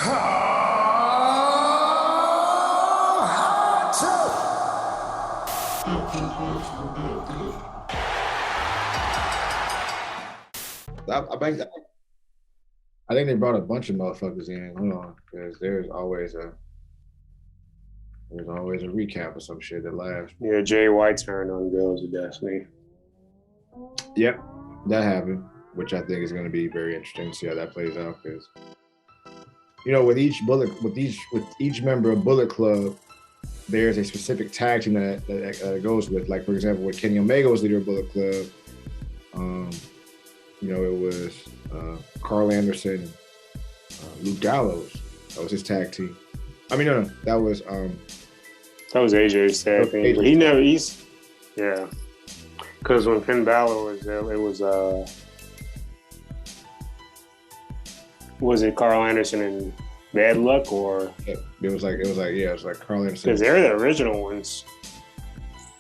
I think they brought a bunch of motherfuckers in. Hold on, because there's always a recap of some shit that lasts. Yeah, Jay White turned on Girls of Destiny. Yep, that happened, which I think is going to be very interesting to see how that plays out. Because with each member of Bullet Club, there's a specific tag team that goes with. Like, for example, with Kenny Omega was leader of Bullet Club. It was Carl Anderson, Luke Gallows. That was his tag team. I mean, no, that was AJ's tag team. But because when Finn Balor was there, it was it Carl Anderson and Bad Luck, or it was like Carl Anderson. Because they're the original ones.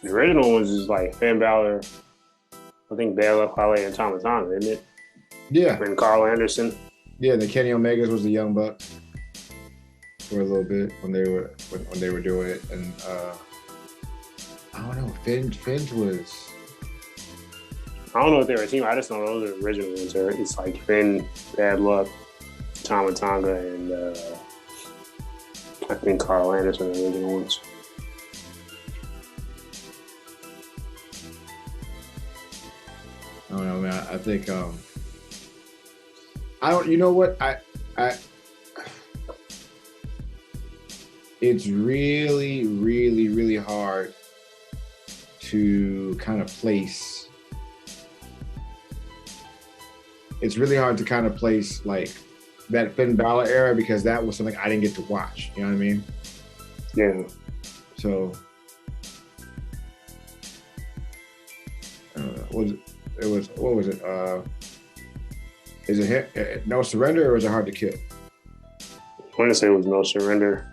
The original ones is like Finn Balor, I think Bad Luck, Fale, and Tama Tonga, isn't it? Yeah. And Carl Anderson. Yeah, the Kenny Omegas was the Young Bucks for a little bit when they were doing it, and I don't know. Finn's was. I don't know if they were a team. I just know those are the original ones. It's like Finn, Bad Luck, Tama Tonga, and I think Carl Anderson are the original ones. I don't know, man. I think I don't. You know what? It's really, really, really hard to kind of place. It's really hard to kind of place like that Finn Balor era, because that was something I didn't get to watch. You know what I mean? Yeah. So what was it? Is it No Surrender, or is it Hard to Kill? I want to say it was No Surrender.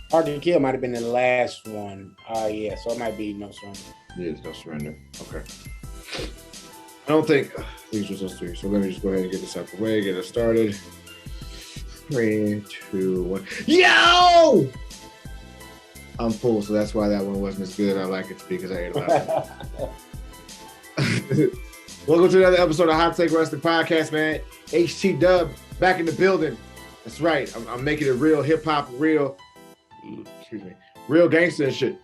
Hard to Kill might have been the last one. Yeah, so it might be No Surrender. Yeah, it's No Surrender. Okay. I don't think these were those three. So let me just go ahead and get this out the way, get it started. 3, 2, 1. Yo! I'm full, so that's why that one wasn't as good. I like it because I ate a lot. Welcome to another episode of Hot Take Wrestling Podcast, man. HT Dub back in the building. That's right. I'm making it real hip hop, real gangster and shit.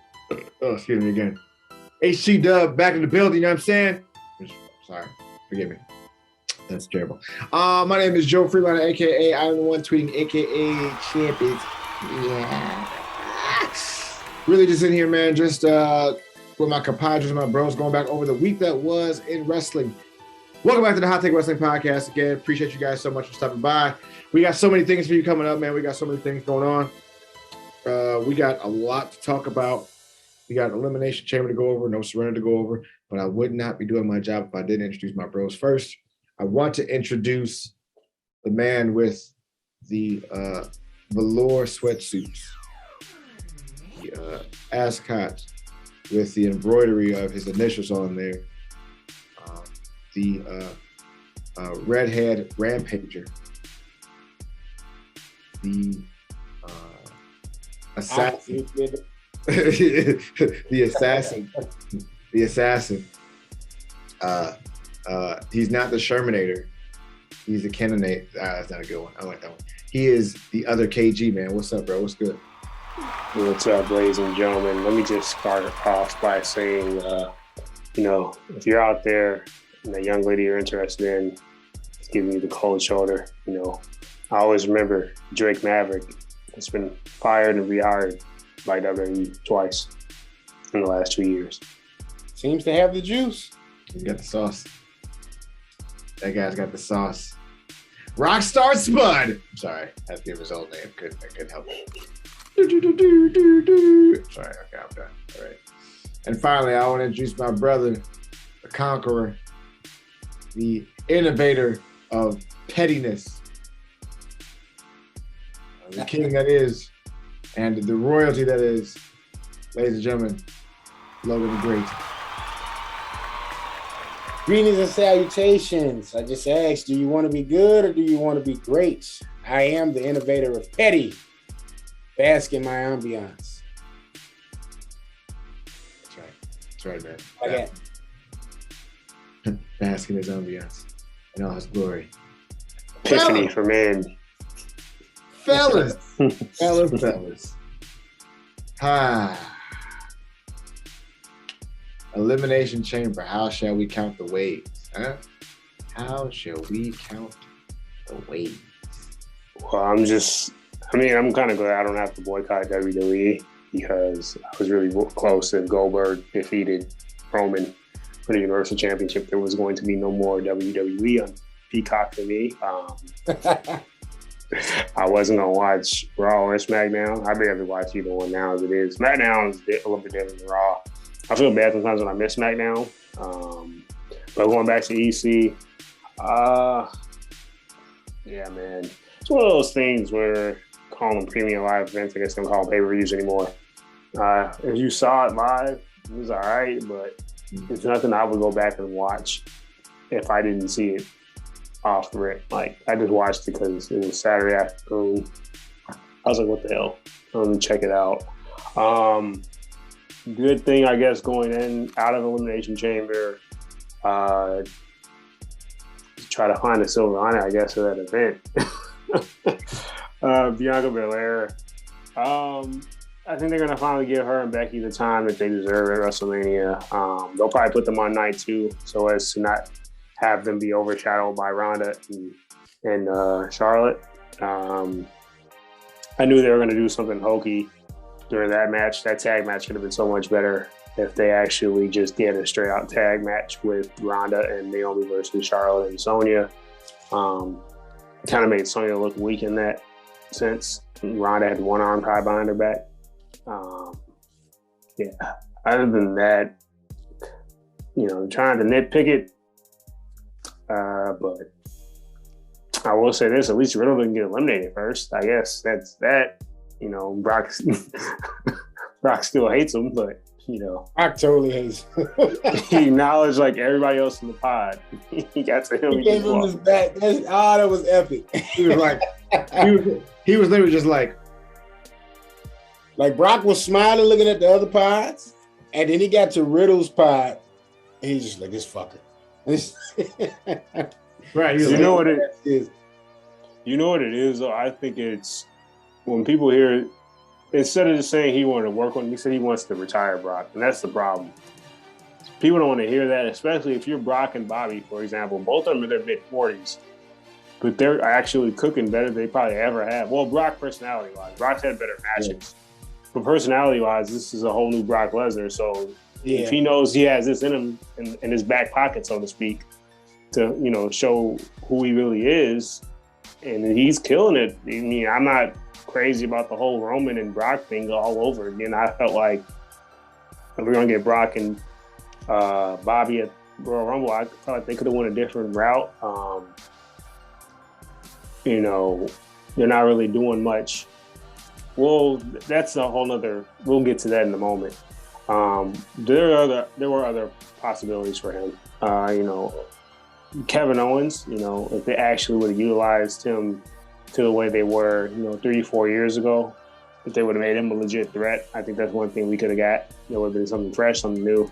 Oh, excuse me again. HT Dub back in the building. You know what I'm saying? Sorry, forgive me. That's terrible. My name is Joe Freeliner, aka I'm the one tweeting, aka Champions. Yeah. Really just in here, man. Just with my compadres and my bros, going back over the week that was in wrestling. Welcome back to the Hot Take Wrestling Podcast again. Appreciate you guys so much for stopping by. We got so many things for you coming up, man. We got so many things going on. We got a lot to talk about. We got Elimination Chamber to go over, No Surrender to go over, but I would not be doing my job if I didn't introduce my bros first. I want to introduce the man with the velour sweatsuits, the ascot with the embroidery of his initials on there, the redhead rampager, the assassin, the assassin. He's not the Shermanator. He's the Cannonade. That's not a good one. I like that one. He is the other KG, man. What's up, bro? What's good? What's up, ladies and gentlemen? Let me just start off by saying, if you're out there and a young lady you're interested in, give me the cold shoulder. I always remember Drake Maverick has been fired and rehired by WWE twice in the last 2 years. Seems to have the juice. He's got the sauce. That guy's got the sauce. Rockstar Spud. I'm sorry, I had to give his old name. I couldn't help it. Sorry, okay, I'm done. All right. And finally, I want to introduce my brother, the conqueror, the innovator of pettiness, the king that is, and the royalty that is, ladies and gentlemen, Logan the Great. Greetings and salutations. I just asked, do you want to be good or do you want to be great? I am the innovator of petty. Bask in my ambiance. That's right. That's right, man. Okay. Bask in his ambiance in all his glory. Epiphany for men. Fellas. fellas. Elimination Chamber. How shall we count the waves? Huh? How shall we count the waves? Well, I'm kind of glad I don't have to boycott WWE because I was really close if Goldberg defeated Roman for the Universal Championship. There was going to be no more WWE on Peacock for me. I wasn't going to watch Raw or SmackDown. I barely watch either one now as it is. SmackDown is a little bit different than Raw. I feel bad sometimes when I miss SmackDown. But going back to EC, yeah, man. It's one of those things where calling them premium live events, I guess they don't call them pay-per-views anymore. If you saw it live, it was all right, but it's nothing I would go back and watch if I didn't see it off the rip. Like, I just watched it because it was Saturday afternoon. I was like, what the hell? Let me check it out. Good thing, I guess, going out of Elimination Chamber, try to find a silver lining, I guess, for that event. Bianca Belair. I think they're going to finally give her and Becky the time that they deserve at WrestleMania. They'll probably put them on night 2 so as to not have them be overshadowed by Ronda and Charlotte. I knew they were going to do something hokey during that match. That tag match could have been so much better if they actually just did a straight out tag match with Ronda and Naomi versus Charlotte and Sonya. Kind of made Sonya look weak in that sense. Ronda had one arm tied behind her back. Yeah. Other than that, trying to nitpick it. But I will say this: at least Riddle didn't get eliminated first. I guess that's that. Brock still hates him, but Brock totally hates him. He acknowledged like everybody else in the pod. He got to him. He gave him his back. That was epic. He was like, he was literally just like Brock was smiling, looking at the other pods, and then he got to Riddle's pod, and he's just like, this fucker. Right. You know what it is? You know what it is, though? I think it's when people hear it, instead of just saying he wanted to work on it, he said he wants to retire Brock, and that's the problem. People don't want to hear that, especially if you're Brock and Bobby, for example. Both of them are in their mid-40s, but they're actually cooking better than they probably ever have. Well, Brock personality-wise. Brock's had better matches. Yeah. But personality-wise, this is a whole new Brock Lesnar, so if he knows he has this in him, in his back pocket, so to speak, to, show who he really is, and he's killing it. I mean, I'm not crazy about the whole Roman and Brock thing all over again. I felt like if we're going to get Brock and Bobby at Royal Rumble, I felt like they could have went a different route. They're not really doing much. Well, that's a whole nother, we'll get to that in a moment. There were other possibilities for him. Kevin Owens, if they actually would have utilized him to the way they were, 3-4 years ago, if they would have made him a legit threat, I think that's one thing we could have got. It would have been something fresh, something new.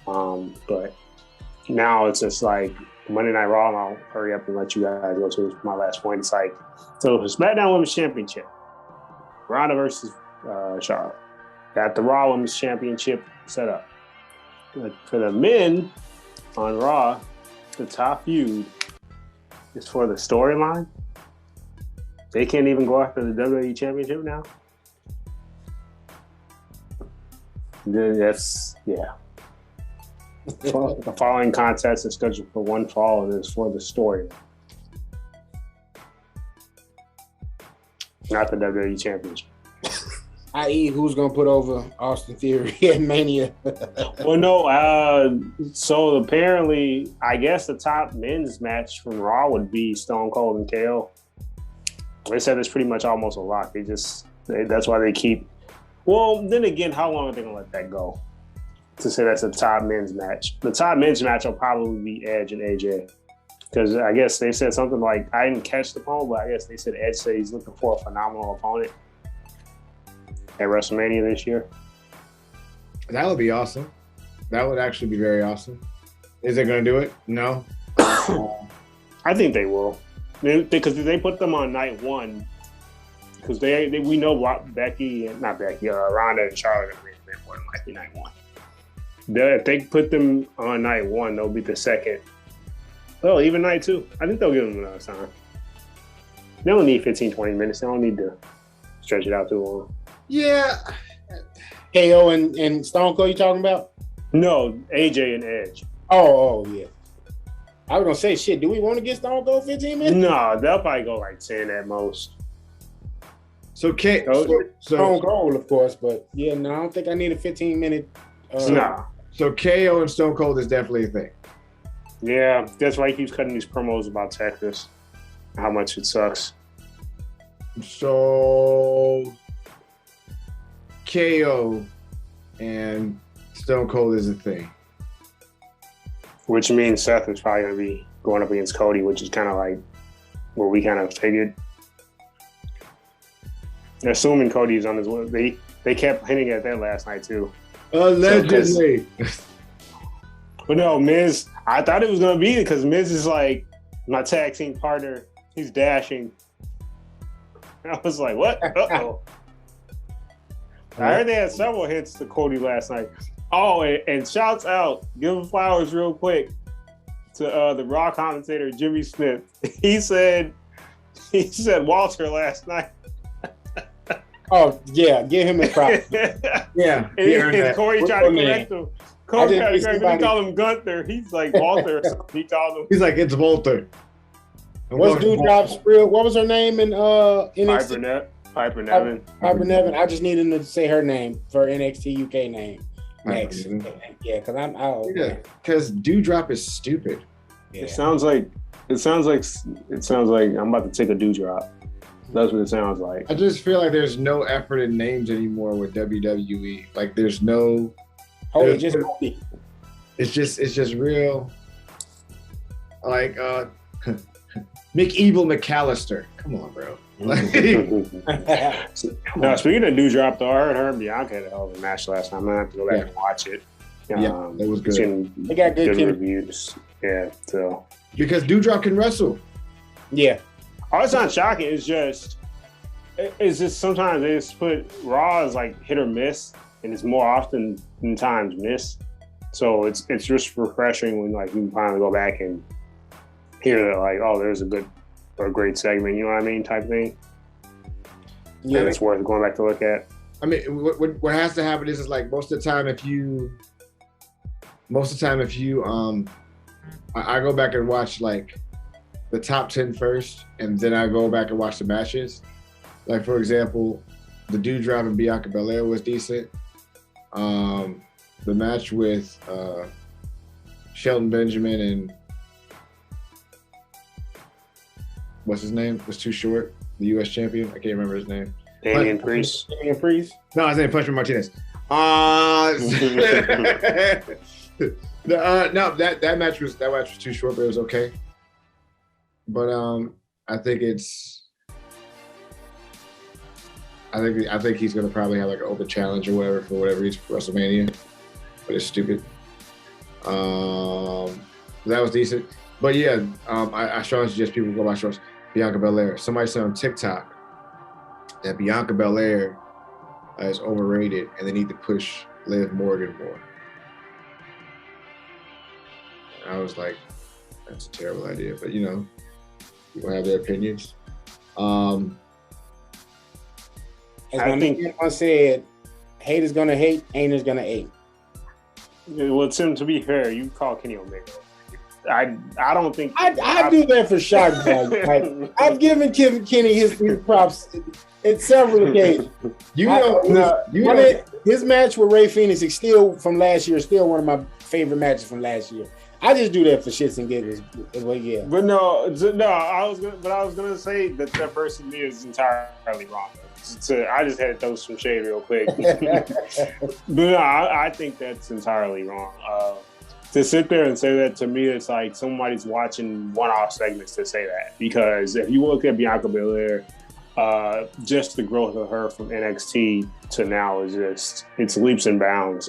But now it's just like Monday Night Raw, and I'll hurry up and let you guys go to my last point. It's like, so SmackDown Women's Championship, Ronda versus Charlotte. Got the Raw Women's Championship set up. But for the men on Raw, the top feud is for the storyline. They can't even go after the WWE Championship now. That's, yeah. The following contest is scheduled for one fall and is for the story. Not the WWE Championship. I.e., who's going to put over Austin Theory at Mania? Well, no. So apparently, I guess the top men's match from Raw would be Stone Cold and KO. They said it's pretty much almost a lock. That's why they keep. Well, then again, how long are they going to let that go? to say that's a top men's match. The top men's match will probably be Edge and AJ. Because I guess they said something like, I didn't catch the poll, but I guess they said Edge said he's looking for a phenomenal opponent at WrestleMania this year. That would be awesome. That would actually be very awesome. Is it going to do it? No. I think they will. Because they put them on night one. Because we know Ronda and Charlotte are going to be more than likely night one. If they put them on night one, they'll be the second. Oh, even night two. I think they'll give them enough time. They don't need 15, 20 minutes. They don't need to stretch it out too long. Yeah. KO and Stone Cold you talking about? No, AJ and Edge. Oh, yeah. I was going to say, shit, do we want to get Stone Cold 15 minutes? No, they'll probably go like 10 at most. So Stone Cold, of course, but yeah, no, I don't think I need a 15-minute. So KO and Stone Cold is definitely a thing. Yeah, that's why he keeps cutting these promos about Texas, how much it sucks. So KO and Stone Cold is a thing. Which means Seth is probably going to be going up against Cody, which is kind of like what we kind of figured. Assuming Cody's on his way. They kept hinting at that last night, too. Allegedly. But no, Miz, I thought it was going to be because Miz is like my tag team partner. He's dashing. I was like, what? Uh-oh. I heard they had several hits to Cody last night. Oh, and shouts out, give him flowers real quick to the Raw commentator, Jimmy Smith. He said Walter last night. Oh, yeah, give him a prop. Yeah. And Corey tried to correct him. Corey tried to correct him. He called him Gunther. He's like Walter. He called him. He's like, it's Walter. What's Dewdrop's real? What was her name in NXT? Piper Nevin. Piper Nevin. I just needed to say her name for NXT UK name next. Yeah, because I'm out. Yeah, because Dewdrop is stupid. Yeah. It sounds like I'm about to take a dewdrop. That's what it sounds like. I just feel like there's no effort in names anymore with WWE. Like there's no. It's just real. Like McEvil McAllister. Come on, bro. No, speaking of dewdrop, though, I heard her and Bianca had a hell of a match last time. I'm gonna have to go back and watch it. Yeah, it was good. They got good reviews. Yeah, so because Dewdrop can wrestle. Yeah. Oh, it's not shocking. It's just sometimes they just put Raw as like hit or miss, and it's more often than times miss. So it's just refreshing when like you can finally go back and hear that like, oh, there's a great segment, you know what I mean, type thing. Yeah, and it's worth going back to look at. I mean, what has to happen is like most of the time if you I go back and watch like the top 10 first, and then I go back and watch the matches. Like for example, the Dewdrop and Bianca Belair was decent. The match with Shelton Benjamin and what's his name was too short. The U.S. champion. I can't remember his name. Damian Priest. No, his name Punchman Martinez. No, that match was too short, but it was okay. But I think he's gonna probably have like an open challenge or whatever for whatever reason for WrestleMania. But it's stupid. That was decent. But yeah, I strongly suggest people go watch Bianca Belair. Somebody said on TikTok that Bianca Belair is overrated and they need to push Liv Morgan more. And I was like, that's a terrible idea. But you know, people have their opinions. As my man once said, haters gonna hate, ain'ters gonna hate. Well, Tim, to be fair, you call Kenny Omega. I don't think I do that for shock value. Like, I've given Kenny his props at several occasions. His match with Ray Phoenix is still from last year, still one of my favorite matches from last year. I just do that for shits and giggles. Well, yeah. But I was gonna say that person is entirely wrong. I just had to throw some shade real quick. But no, I think that's entirely wrong. To sit there and say that, to me, it's like somebody's watching one-off segments to say that. Because if you look at Bianca Belair, just the growth of her from NXT to now is it's leaps and bounds.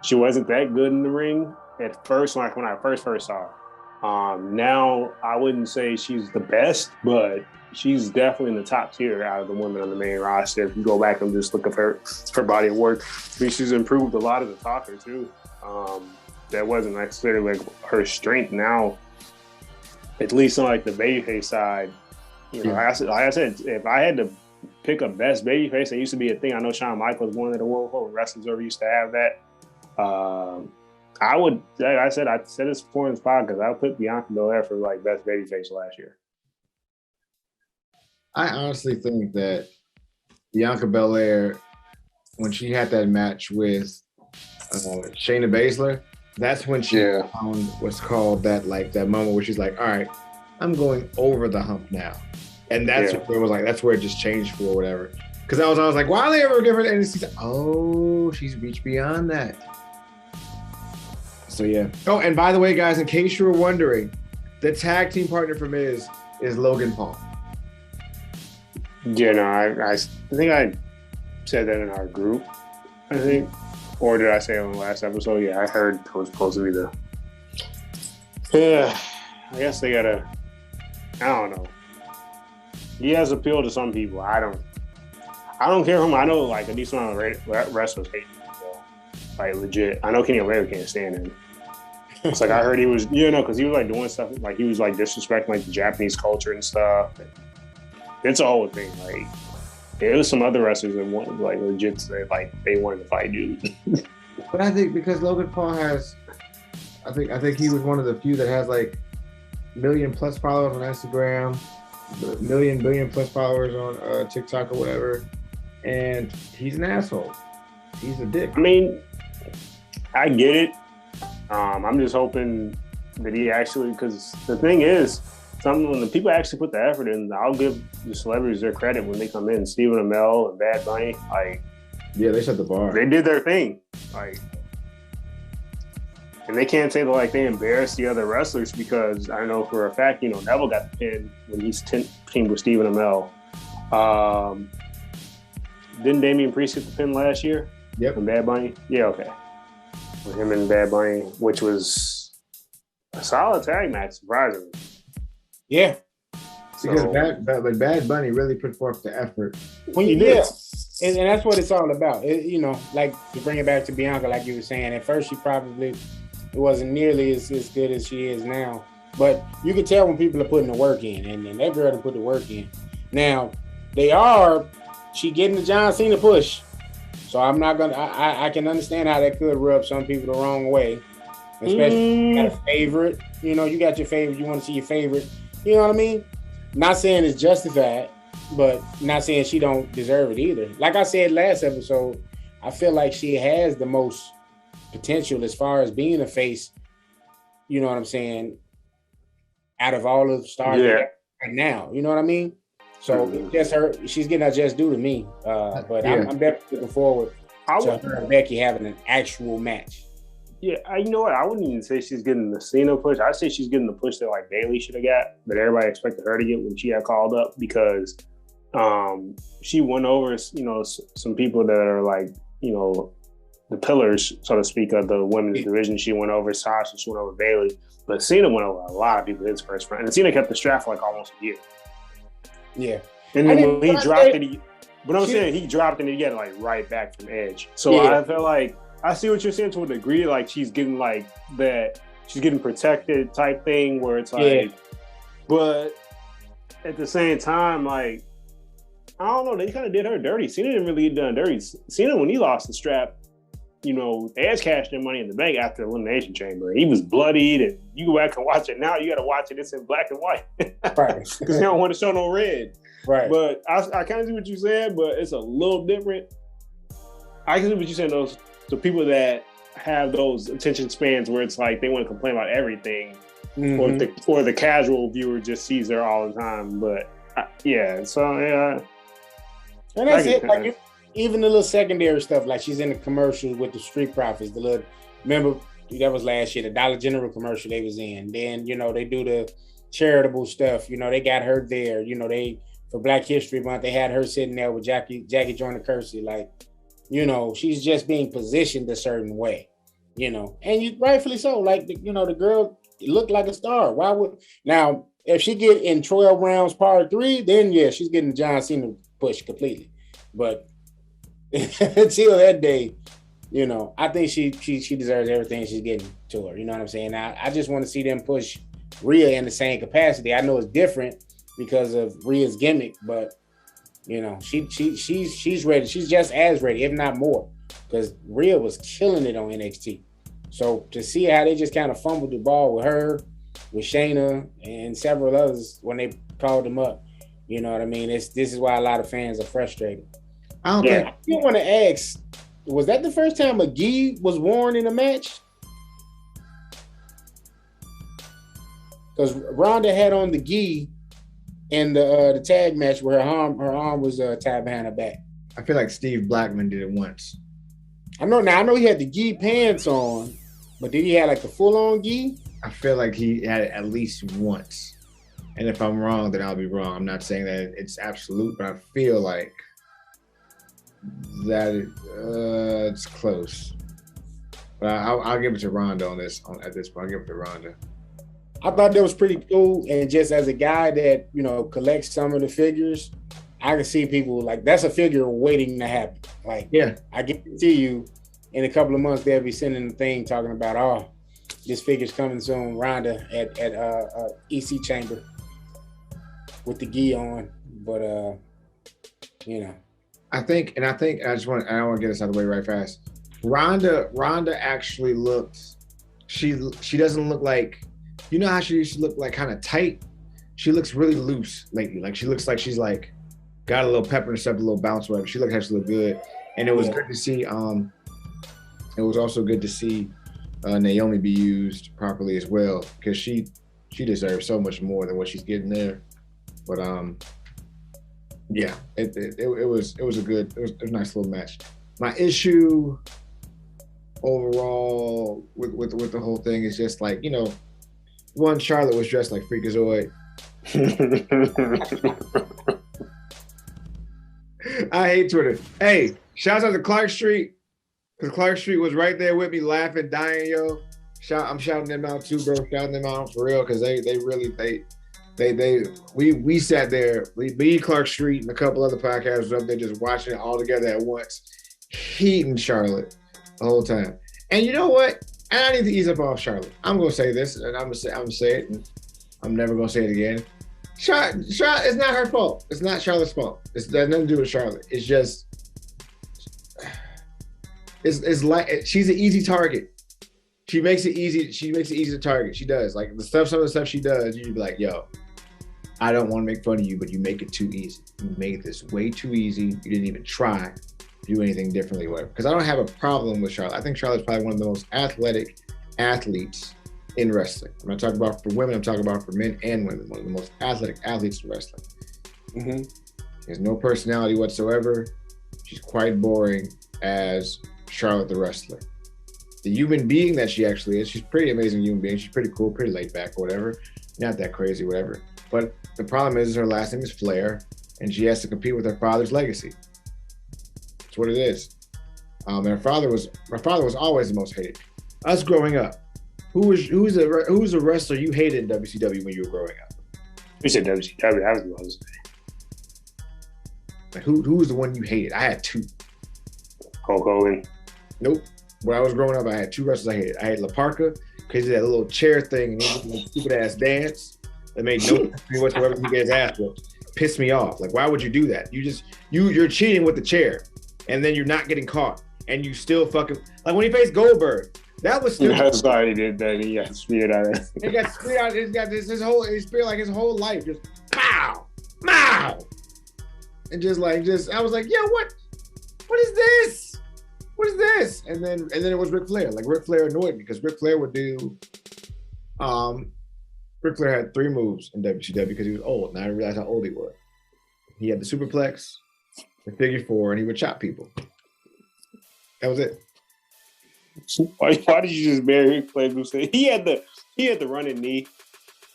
She wasn't that good in the ring at first, like when I first saw her. Now, I wouldn't say she's the best, but she's definitely in the top tier out of the women on the main roster. If you go back and just look at her body of work, I mean, she's improved a lot as a talker, too. That wasn't necessarily like her strength. Now, at least on like the babyface side, like I said, if I had to pick a best babyface, it used to be a thing. I know Shawn Michaels, one of the World Wrestlers, ever used to have that. I would, like I said this before in this podcast, I would put Bianca Belair for like best babyface last year. I honestly think that Bianca Belair, when she had that match with Shayna Baszler, that's when she found what's called that moment where she's like, all right, I'm going over the hump now. And that's where it was like, that's where it just changed for or whatever. Because I was like, why are they ever different? And she's like, oh, she's reached beyond that. So yeah. Oh, and by the way, guys, in case you were wondering, the tag team partner for Miz is Logan Paul. Yeah, no, I think I said that in our group, I think. Or did I say it on the last episode? Yeah, I heard it was supposed to be the... Yeah, I guess they gotta... I don't know. He has appeal to some people. I don't care for him. I know, like, a decent amount of wrestlers hate him. So, like, legit. I know Kenny Omega can't stand him. It's like I heard he was... because he was, like, doing stuff... Like, he was, like, disrespecting, like, the Japanese culture and stuff. It's a whole thing, like... There was some other wrestlers that wanted, like, legit say, like, they wanted to fight dude. But I think because Logan Paul has, I think he was one of the few that has like 1 million+ followers on Instagram, 1 billion+ followers on TikTok or whatever, and he's an asshole. He's a dick. I mean, I get it. I'm just hoping that he actually, because the thing is, when the people actually put the effort in, I'll give the celebrities their credit when they come in. Stephen Amell and Bad Bunny, like, yeah, they set the bar. They did their thing, like, and they can't say that like they embarrassed the other wrestlers, because I know for a fact, Neville got the pin when he's teamed with Stephen Amell. Didn't Damian Priest get the pin last year? Yep. From Bad Bunny? Yeah, okay. With him and Bad Bunny, which was a solid tag match, surprisingly. Yeah. Because Bad Bunny really put forth the effort. When you did. And that's what it's all about. Like, to bring it back to Bianca, like you were saying, at first she probably wasn't nearly as good as she is now. But you can tell when people are putting the work in, and that girl to put the work in. Now, she getting the John Cena push. So I'm not gonna, I can understand how that could rub some people the wrong way. Especially if you got a favorite. You got your favorite, you want to see your favorite. You know what I mean? Not saying it's justified, but not saying she don't deserve it either. Like I said last episode, I feel like she has the most potential as far as being a face, you know what I'm saying, out of all of the stars right now. You know what I mean? So just her, she's getting her just due to me. But I'm definitely looking forward to her and Becky having an actual match. Yeah, you know what? I wouldn't even say she's getting the Cena push. I'd say she's getting the push that like Bayley should have got, that everybody expected her to get when she got called up, because she won over, some people that are like, the pillars, so to speak, of the women's division. She went over Sasha, she went over Bayley, but Cena went over a lot of people in his first round, and Cena kept the strap for like almost a year. Yeah, and then when he dropped it, but I'm saying he dropped it and he got it like right back from Edge. So I felt like, I see what you're saying to a degree, like she's getting like that, she's getting protected type thing where it's like, but at the same time, like, I don't know, they kind of did her dirty. Cena didn't really get done dirty. Cena, when he lost the strap, Edge cashed in Money in the Bank after Elimination Chamber. He was bloodied, and you go back and watch it now, you got to watch it, it's in black and white. Right. Because they don't want to show no red. Right. But I kind of see what you said, but it's a little different. I can see what you're saying, those. So people that have those attention spans where it's like they want to complain about everything, or the casual viewer just sees her all the time. But And that's it. Like even the little secondary stuff, like she's in the commercials with the Street Profits. The little, remember that was last year, the Dollar General commercial they was in. Then they do the charitable stuff. They got her there. They for Black History Month they had her sitting there with Jackie Joyner Kersey. Like, she's just being positioned a certain way. And you rightfully so. Like the girl looked like a star. Why would now if she get in 12 rounds part 3, then yeah, she's getting the John Cena push completely. But until that day, I think she deserves everything she's getting to her. You know what I'm saying? Now, I just want to see them push Rhea in the same capacity. I know it's different because of Rhea's gimmick, but she's ready. She's just as ready, if not more, because Rhea was killing it on NXT. So to see how they just kind of fumbled the ball with her, with Shayna, and several others when they called them up, you know what I mean? This is why a lot of fans are frustrated. I want to ask, was that the first time a gi was worn in a match? Because Ronda had on the gi in the tag match where her arm was tied behind her back. I feel like Steve Blackman did it once. I know he had the gi pants on, but did he have like the full-on gi? I feel like he had it at least once. And if I'm wrong, then I'll be wrong. I'm not saying that it's absolute, but I feel like that it's close. But I'll give it to Ronda at this point. I'll give it to Ronda. I thought that was pretty cool. And just as a guy that, collects some of the figures, I can see people like that's a figure waiting to happen. Like, yeah, I guarantee you in a couple of months, they'll be sending a thing talking about, this figure's coming soon, Ronda at EC Chamber with the gi on. But, I think I want to get this out of the way right fast. Ronda actually looks, she doesn't look like, how she used to look like kind of tight? She looks really loose lately. Like she looks like she's like got a little pepper and stuff, a little bounce, whatever. She actually looked good. And it was good to see, it was also good to see Naomi be used properly as well, because she deserves so much more than what she's getting there. But yeah, it was a nice little match. My issue overall with the whole thing is just like, one, Charlotte was dressed like Freakazoid. I hate Twitter. Hey, shouts out to Clark Street, because Clark Street was right there with me, laughing, dying, yo. I'm shouting them out too, bro. Shouting them out for real, because we sat there. Me, Clark Street, and a couple other podcasts up there just watching it all together at once, heating Charlotte the whole time. And you know what? And I need to ease up off Charlotte. I'm gonna say this, and I'm gonna say it, and I'm never gonna say it again. Charlotte, it's not her fault. It's not Charlotte's fault. It's got nothing to do with Charlotte. It's just, it's like she's an easy target. She makes it easy. She makes it easy to target. She does. Like some of the stuff she does, you'd be like, yo, I don't want to make fun of you, but you make it too easy. You made this way too easy. You didn't even try to do anything differently, whatever. Because I don't have a problem with Charlotte. I think Charlotte's probably one of the most athletic athletes in wrestling. I'm not talking about for women, I'm talking about for men and women. One of the most athletic athletes in wrestling. Mm-hmm. There's no personality whatsoever. She's quite boring as Charlotte the wrestler. The human being that she actually is, she's a pretty amazing human being. She's pretty cool, pretty laid back, whatever. Not that crazy, whatever. But the problem is her last name is Flair, and she has to compete with her father's legacy. That's what it is. And her father was always the most hated. Us growing up, who's a wrestler you hated in WCW when you were growing up? You said WCW. I was the one. Like who was the one you hated? I had two. Hulk Hogan. Nope. When I was growing up, I had two wrestlers I hated. I hated La Parka because he had that little chair thing and he did a stupid ass dance that made no sense to me whatsoever. He gets his ass whooped. Pissed me off. Like, why would you do that? You're cheating with the chair, and then you're not getting caught, and you still fucking like when he faced Goldberg. That was still. I'm sorry he did that. He got speared out of it. He got speared out. He's got his whole life just pow, pow, and just I was like, yo, what is this? What is this? And then it was Ric Flair. Like Ric Flair annoyed me because Ric Flair would do. Ric Flair had 3 moves in WCW because he was old, and I didn't realize how old he was. He had the superplex, in figure 4, and he would chop people. That was it. Why did you just bury play Bruce Lee? He had the running knee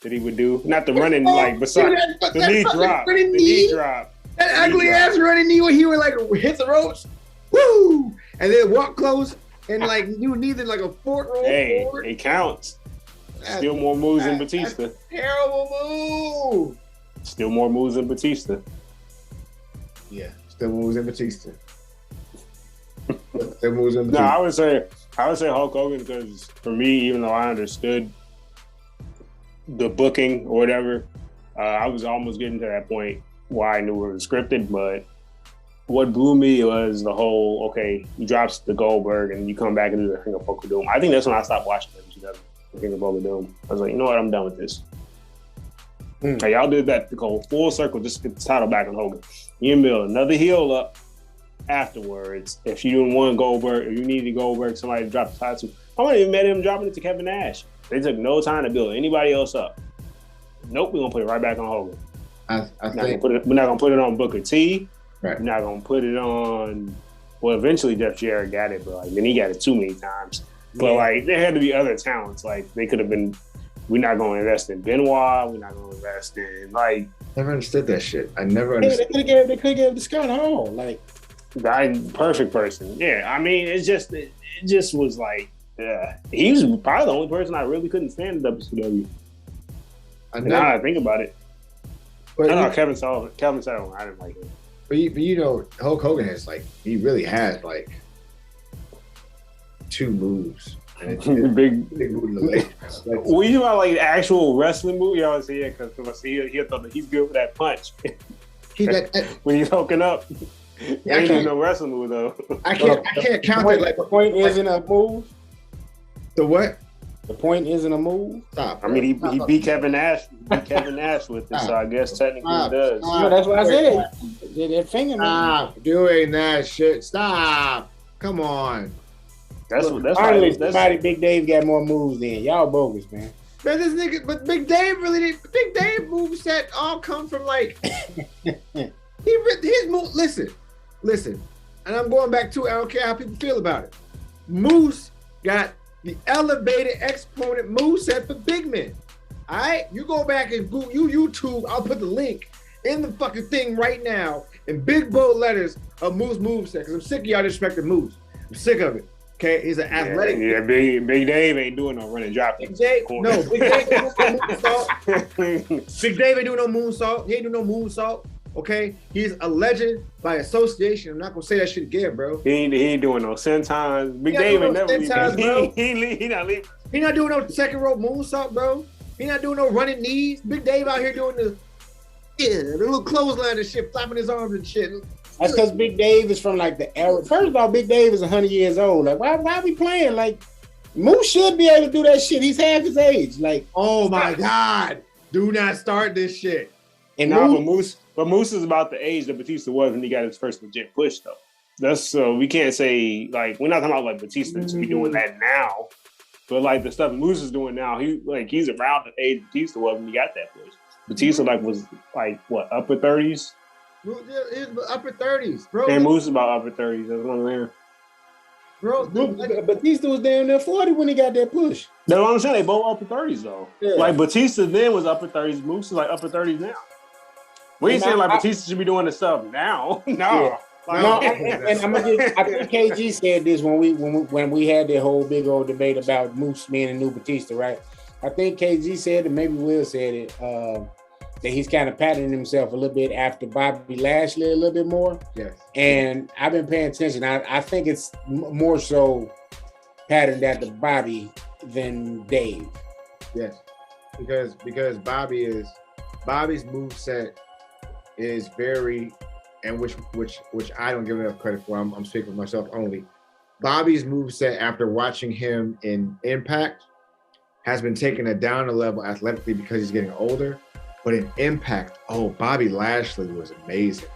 that he would do. Not the running beside the knee drop. The knee drop. That ugly ass running knee where he would hit the ropes, woo, and then walk close and you needed a fork roll forward. It counts. Still more moves than Batista. Terrible move. Still more moves than Batista. Yeah, still moves than Batista. Still moves than Batista. No, I would say Hulk Hogan because for me, even though I understood the booking or whatever, I was almost getting to that point where I knew it was scripted. But what blew me was the whole he drops the Goldberg and you come back and do the Ring of Poker Doom. I think that's when I stopped watching WCW. Ring of Poker Doom. I was like, you know what? I'm done with this. Hey, y'all did that to go full circle just to get the title back on Hogan. You can build another heel up afterwards. If you didn't want Goldberg, if you needed Goldberg, somebody to drop the title. I wouldn't even met him dropping it to Kevin Nash. They took no time to build anybody else up. Nope, we're gonna put it right back on Hogan. We're not gonna put it on Booker T. Right. We're not gonna put it on. Well, eventually Jeff Jarrett got it, but then he got it too many times. But there had to be other talents. They could have been. We're not going to invest in Benoit. We're not going to invest in Never understood that shit. I never understood. They could have gave the Scott Hall perfect person. Yeah, I mean, it just was he was probably the only person I really couldn't stand in WCW. Now I think about it. But I know Kevin Sullivan. I didn't like him. But Hulk Hogan has he really has 2 moves. And it's big move in the leg. Well, you know actual wrestling move? You always say because he thought that he's good for that punch. When he's hooking up. Yeah, ain't no wrestling move though. I can't count it. The point isn't a move. The what? The point isn't a move. Stop. I mean, he beat Kevin Nash. With it, so I guess technically he does. That's what I said. That finger. Stop doing that shit. Stop. Come on. That's somebody Big Dave got more moves than y'all bogus, man. Man, this nigga, but Big Dave really didn't. Big Dave moveset all come from his move. Listen, and I'm going back to it. I don't care how people feel about it. Moose got the elevated exponent moveset for big men. All right, you go back and YouTube. I'll put the link in the fucking thing right now in big bold letters of Moose moveset because I'm sick of y'all disrespecting Moose. I'm sick of it. Okay, he's an athletic. Yeah, Big Dave ain't doing no running drop. Big Dave ain't doing no moonsault. Big Dave ain't doing no moonsault. He ain't doing no moonsault. Okay, he's a legend by association. I'm not gonna say that shit again, bro. He ain't doing no sentons. Big Dave ain't never leaving. He not leaving. He not doing no second rope moonsault, bro. He not doing no running knees. Big Dave out here doing the little clothesline and shit, flapping his arms and shit. That's because Big Dave is from the era. First of all, Big Dave is 100 years old. Why are we playing? Moose should be able to do that shit. He's half his age. Oh my God. Do not start this shit. And but Moose is about the age that Batista was when he got his first legit push, though. That's so we can't say we're not talking about Batista to be doing that now. But the stuff Moose is doing now, he's around the age Batista was when he got that push. Batista was what, upper 30s? He's upper 30s, bro. And Moose is about upper 30s. That's what I'm saying. Bro, Batista was down there 40 when he got that push. That's what I'm saying. They both upper 30s though. Yeah. Batista then was upper 30s. Moose is upper 30s now. We ain't saying Batista should be doing this stuff now. No. Yeah. And I'm gonna I think KG said this when we had that whole big old debate about Moose being a new Batista, right? I think KG said it, maybe Will said it, that he's kind of patterning himself a little bit after Bobby Lashley a little bit more. Yes. And I've been paying attention. I think it's more so patterned after Bobby than Dave. Yes. Because Bobby's moveset is very, and which I don't give enough credit for. I'm speaking for myself only. Bobby's moveset after watching him in Impact has been taken down a level athletically because he's getting older. But in Impact, Bobby Lashley was amazing.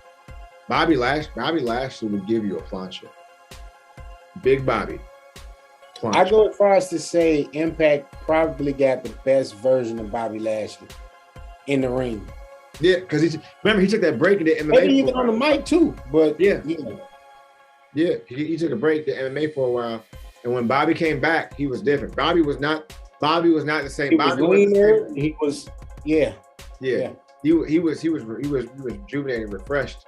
Bobby Lashley would give you a plancha. Big Bobby. Plancha. I go as far as to say Impact probably got the best version of Bobby Lashley in the ring. Yeah, because he took that break in the MMA. Maybe even on the mic too, but yeah. He took a break to MMA for a while, and when Bobby came back, he was different. Bobby was not the same. He Bobby was leaner. He was He was rejuvenated, refreshed,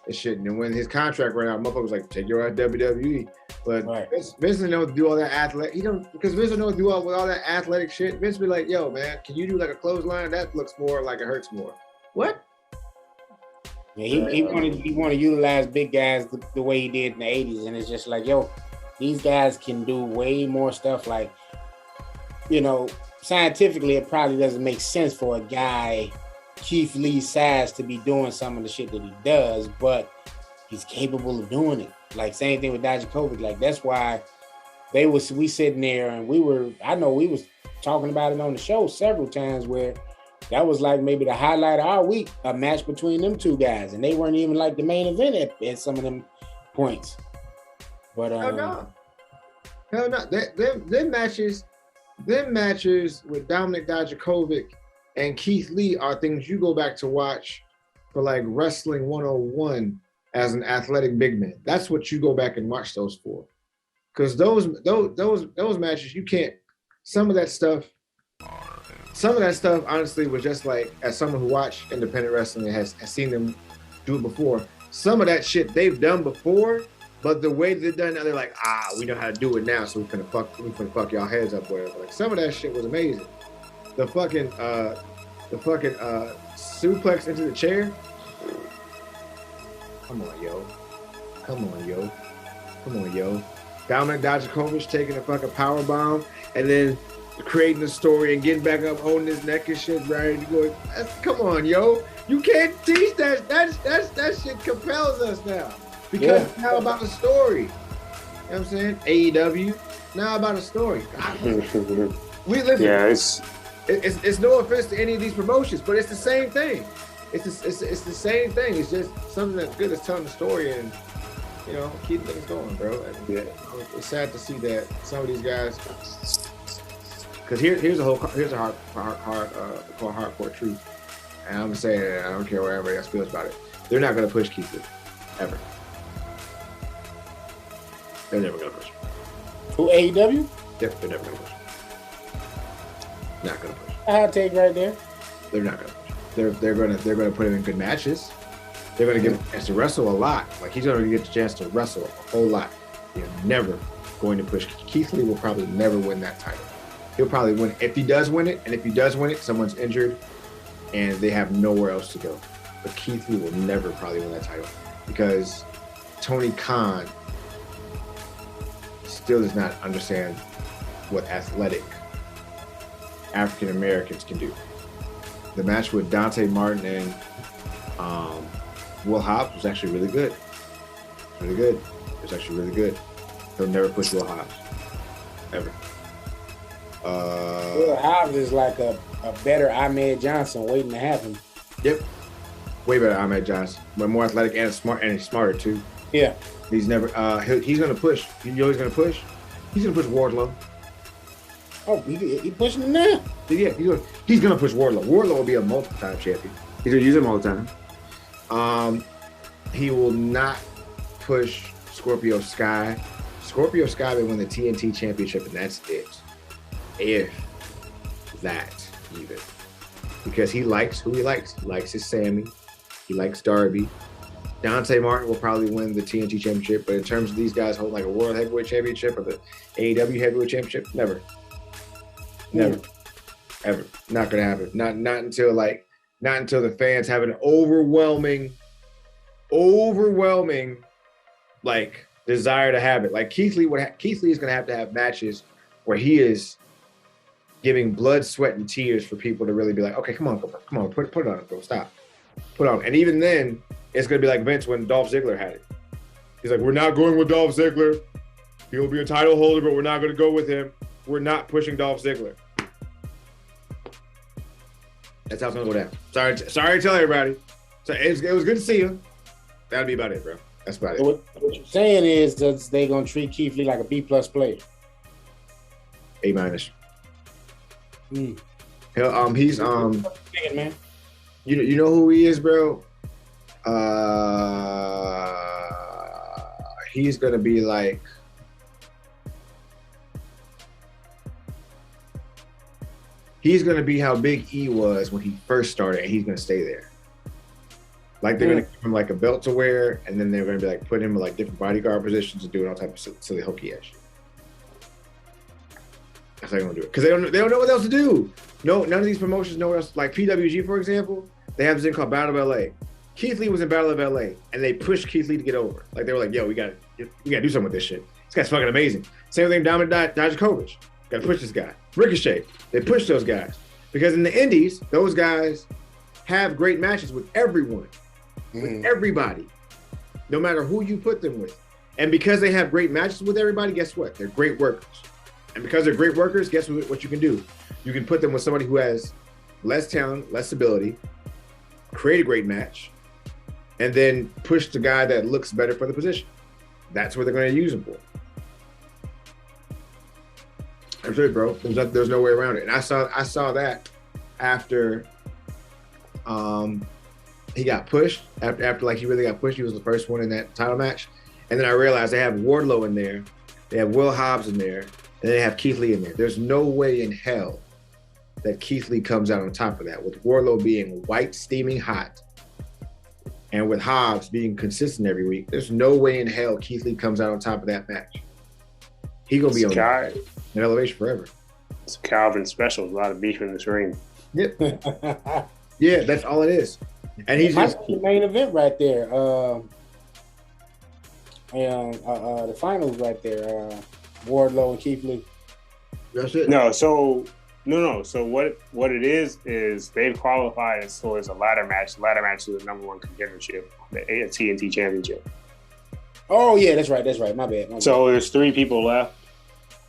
and shit. And then when his contract ran out, motherfucker was like, "Take your ass WWE." But right. Vince didn't know to do all that athletic. Because Vince didn't know to do all that athletic shit. Vince be like, "Yo, man, can you do like a clothesline? That looks more like it hurts more." What? Yeah, he wanted to utilize big guys the way he did in the 80s, and it's just like, yo, these guys can do way more stuff. Like, scientifically, it probably doesn't make sense for a guy Keith Lee's size to be doing some of the shit that he does, but he's capable of doing it. Like, same thing with Dijakovic. Like, that's why we sitting there and I know we was talking about it on the show several times where that was like maybe the highlight of our week, a match between them two guys, and they weren't even like the main event at some of them points. But hell no. Them matches with Dominic Dijakovic and Keith Lee are things you go back to watch for like Wrestling 101 as an athletic big man. That's what you go back and watch those for. Because those matches, you can't. Some of that stuff, honestly, was just like, as someone who watched independent wrestling and has seen them do it before, some of that shit they've done before, but the way they've done it, they're like, we know how to do it now, so we finna fuck y'all heads up, whatever. Like, some of that shit was amazing. The fucking suplex into the chair. Come on, yo. Dominic Dijakovic taking a fucking power bomb and then creating a story and getting back up, holding his neck and shit, ready to go. Come on, yo. You can't teach that. That shit compels us now. Because it's now about a story. You know what I'm saying? AEW, now about a story. We live. Yeah, it's no offense to any of these promotions, but it's the same thing. It's the same thing. It's just something that's good as telling the story and keep things going, bro. And, it's sad to see that some of these guys. Because here's a hardcore truth, and I'm saying it. I don't care what everybody else feels about it. They're not gonna push Keith Lee, ever. They're never gonna push him. Who, AEW? Yep, they're never gonna push him. Not gonna push him. I'll take right there. They're not gonna push him. They're gonna put him in good matches. They're gonna give him a chance to wrestle a lot. Like, he's gonna get the chance to wrestle a whole lot. They're never going to push. Keith Lee will probably never win that title. He'll probably win it. If he does win it, someone's injured and they have nowhere else to go. But Keith Lee will never probably win that title because Tony Khan still does not understand what athletic African Americans can do. The match with Dante Martin and Will Hobbs was actually really good. It was actually really good. He'll never push Will Hobbs. Ever. Will Hobbs is like a better Ahmed Johnson waiting to happen. Yep. Way better Ahmed Johnson. But more athletic and smart, and he's smarter too. Yeah. He's never he's gonna push. You know he's gonna push? He's gonna push Wardlow. Oh, he pushing him now? Yeah, he's gonna push Wardlow. Wardlow will be a multiple-time champion. He's gonna use him all the time. He will not push Scorpio Sky. Scorpio Sky will win the TNT championship, and that's it. If that, even. Because he likes who he likes. He likes his Sammy. He likes Darby. Dante Martin will probably win the TNT championship, but in terms of these guys holding like a World Heavyweight Championship or the AEW Heavyweight Championship, never. Ever. Not gonna happen. Not until the fans have an overwhelming like desire to have it. Like Keith Lee is gonna have to have matches where he is giving blood, sweat, and tears for people to really be like, okay, come on, put it on, bro, stop, put it on. And even then, it's gonna be like Vince when Dolph Ziggler had it. He's like, we're not going with Dolph Ziggler. He'll be a title holder, but we're not gonna go with him. We're not pushing Dolph Ziggler. That's how it's gonna go down. Sorry to tell everybody. So it was good to see you. That'll be about it, bro. That's about it. What you're saying is that they're gonna treat Keith Lee like a B+ player. A-. He's man. You know who he is, bro? He's gonna be like. He's gonna be how Big E was when he first started, and he's gonna stay there. Like they're gonna give him like a belt to wear, and then they're gonna be like put him in like different bodyguard positions and doing all types of silly hokey ass shit. That's how they're gonna do it because they don't know what else to do. No, none of these promotions know what else. Like PWG, for example, they have this thing called Battle of LA. Keith Lee was in Battle of LA, and they pushed Keith Lee to get over. Like they were like, "Yo, we got to do something with this shit. This guy's fucking amazing." Same thing, Dijakovic. Got to push this guy. Ricochet. They push those guys because in the Indies, those guys have great matches with everyone, with everybody, no matter who you put them with. And because they have great matches with everybody, guess what? They're great workers. And because they're great workers, guess what you can do? You can put them with somebody who has less talent, less ability, create a great match, and then push the guy that looks better for the position. That's what they're going to use him for. That's it, bro. There's no way around it. And I saw that after he got pushed. After like he really got pushed, he was the first one in that title match. And then I realized they have Wardlow in there, they have Will Hobbs in there, and they have Keith Lee in there. There's no way in hell that Keith Lee comes out on top of that, with Wardlow being white, steaming hot, and with Hobbs being consistent every week. There's no way in hell Keith Lee comes out on top of that match. He gonna be on an elevation forever. It's Calvin special. A lot of beef in this ring. Yep. Yeah, that's all it is. And he's just the main event right there. The finals right there. Wardlow and Keith Lee. That's it. No. So what it is they've qualified so it's a ladder match. The ladder match is the number one contendership, the TNT Championship. Oh yeah, that's right. My bad. So there's 3 people left.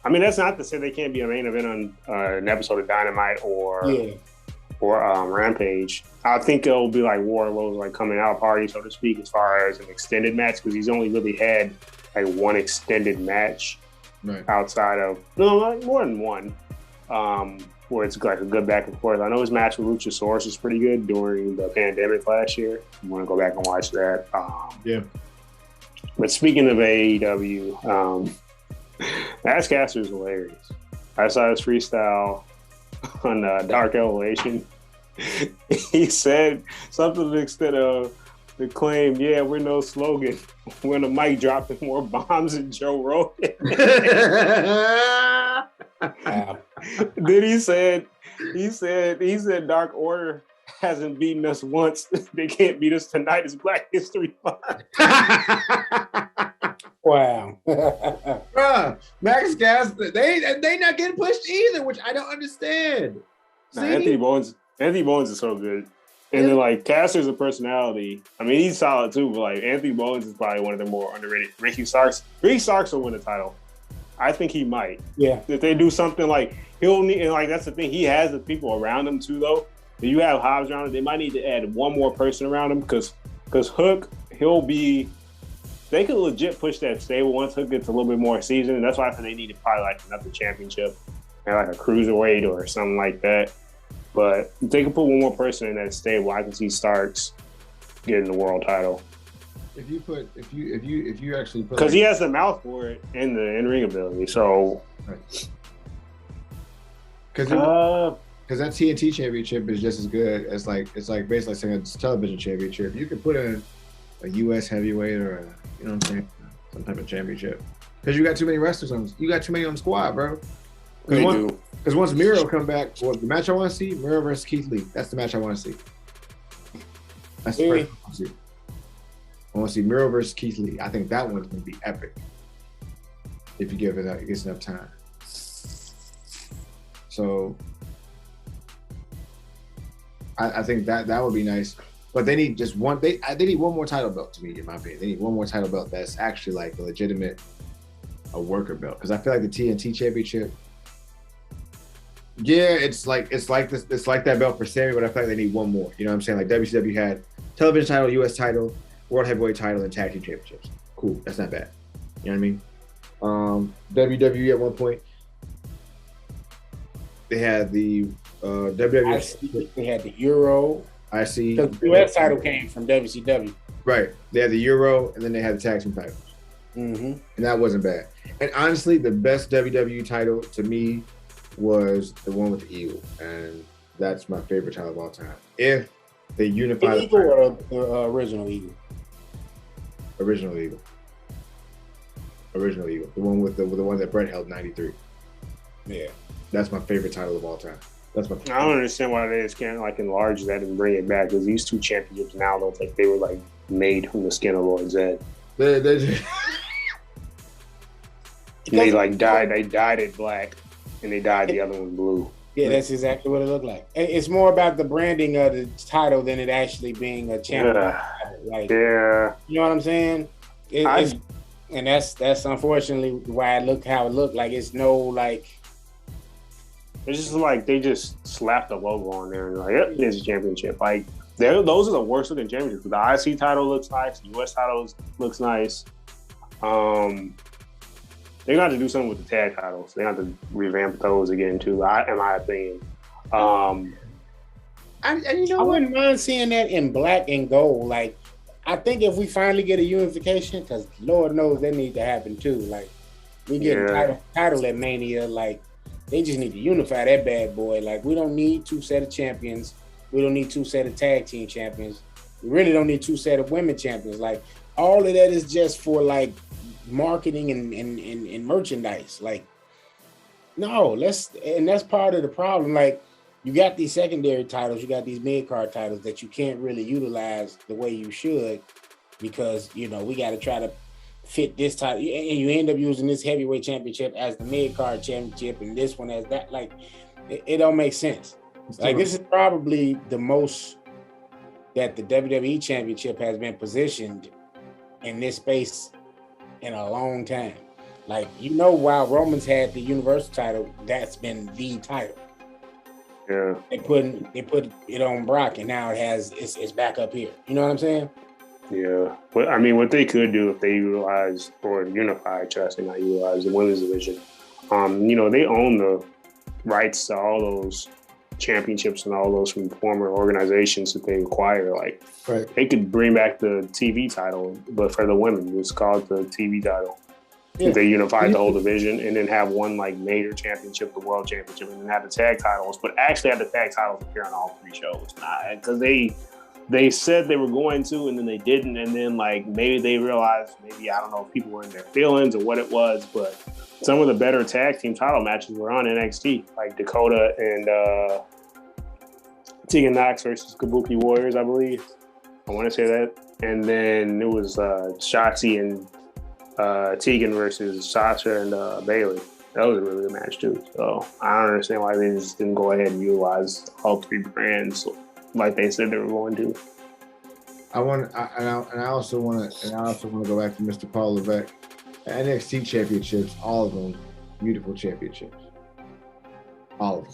I mean, that's not to say they can't be a main event on an episode of Dynamite or Rampage. I think it'll be like Wardlow's like coming out party, so to speak, as far as an extended match, because he's only really had like one extended match outside of like more than one, where it's like a good back and forth. I know his match with Luchasaurus was pretty good during the pandemic last year. You want to go back and watch that. But speaking of AEW, Caster is hilarious. I saw his freestyle on Dark Elevation. He said something to the extent of the claim, "Yeah, we're no slogan. When the mic dropping more bombs than Joe Rogan." Then he said Dark Order hasn't beaten us once. They can't beat us tonight. It's Black History Month. Wow. Bruh, Max Gas, they not getting pushed either, which I don't understand. Anthony Bowens is so good. And then like Caster's a personality. I mean, he's solid too, but like Anthony Bowens is probably one of the more underrated. Ricky Starks will win the title. I think he might. Yeah. If they do something like he'll need, and like that's the thing, he has the people around him too though. If you have Hobbs around him, they might need to add one more person around him because Hook, they could legit push that stable once Hook gets a little bit more seasoned. And that's why I think they need to probably like another championship and like a cruiserweight or something like that. But if they could put one more person in that stable, I can see Starks getting the world title. If you actually put, because he has the mouth for it and the in-ring ability, so. Because that TNT championship is just as good as it's like basically saying it's a television championship. You could put in a U.S. heavyweight or some type of championship because you got too many wrestlers on the squad, bro. Because once Miro come back, the match I want to see, Miro versus Keith Lee. That's the match I want to see. That's the first one I want to see. I want to see Miro versus Keith Lee. I think that one's going to be epic if you give it gets enough time. So I think that would be nice. But they need just one. They need one more title belt to me, in my opinion. They need one more title belt that's actually like a legitimate worker belt. Because I feel like the TNT Championship. Yeah, it's like that belt for Sammy, but I feel like they need one more. You know what I'm saying? Like WCW had television title, US title, World Heavyweight title, and Tag Team Championships. Cool, that's not bad. You know what I mean? WWE at one point, they had the WWF. They had the Euro. IC. Because the US title came from WCW. Right. They had the Euro, and then they had the tag team titles. Mm-hmm. And that wasn't bad. And honestly, the best WWE title to me was the one with the Eagle. And that's my favorite title of all time. If they unify the Eagle or the original Eagle? Original Eagle. Original Eagle. The one with the one that Brett held 93. Yeah. That's my favorite title of all time. That's my favorite. I don't understand why they just can't like enlarge that and bring it back, because these two championships now look like they were like made from the skin of Lord Zed. They're just... They like dyed it black, and they dyed the other one blue. Yeah, that's exactly what it looked like. It's more about the branding of the title than it actually being a champion. Like, yeah, you know what I'm saying? And that's unfortunately why it looked how it looked. Like it's no like. It's just like they just slapped the logo on there and like, yep, it's a championship. Like those are the worst looking championships. The IC title looks nice. The US title looks nice. They got to do something with the tag titles. They got to revamp those again too. In my opinion. And you know, I wouldn't mind seeing that in black and gold. Like, I think if we finally get a unification, because Lord knows that needs to happen too. Like, we get a title at Mania. Like, they just need to unify that bad boy. Like, we don't need two set of champions. We don't need two set of tag team champions. We really don't need two set of women champions. Like, all of that is just for like marketing and merchandise. Like, no, and that's part of the problem. Like, you got these secondary titles, you got these mid-card titles that you can't really utilize the way you should, because, you know, we got to try to fit this title, and you end up using this heavyweight championship as the mid-card championship and this one as that. Like, it don't make sense. Like, this is probably the most that the WWE championship has been positioned in this space in a long time. Like, you know, while Roman's had the Universal title, that's been the title. Yeah. They put it on Brock, and now it's back up here. You know what I'm saying? Yeah. But I mean, what they could do if they utilize or unify, trust and not utilize the women's division, you know, they own the rights to all those championships and all those from former organizations that they acquire. Like, right. They could bring back the TV title, but for the women, it's called the TV title. Yeah. They unified the whole division and then have one like major championship, the world championship, and then have the tag titles, but actually have the tag titles appear on all three shows. Because they said they were going to, and then they didn't, and then like maybe they realized, maybe, I don't know if people were in their feelings or what it was, but some of the better tag team title matches were on NXT, like Dakota and Tegan Knox versus Kabuki Warriors, I believe. I want to say that. And then it was Shotzi and Tegan versus Sasha and Bailey. That was a really good match too. So I don't understand why they just didn't go ahead and utilize all three brands like they said they were going to. I also want to go back to Mr. Paul Levesque. The NXT championships, all of them, beautiful championships. All of them,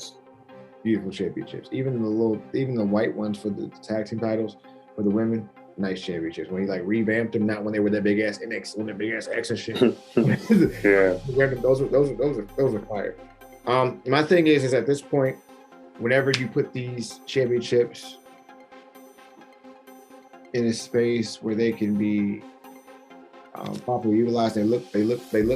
beautiful championships. Even the white ones for the tag team titles for the women, nice championships. When he like revamped them, not when they were that big ass NXT, when the big ass X and shit. Yeah, those are fire. My thing is at this point, whenever you put these championships in a space where they can be properly utilized, they look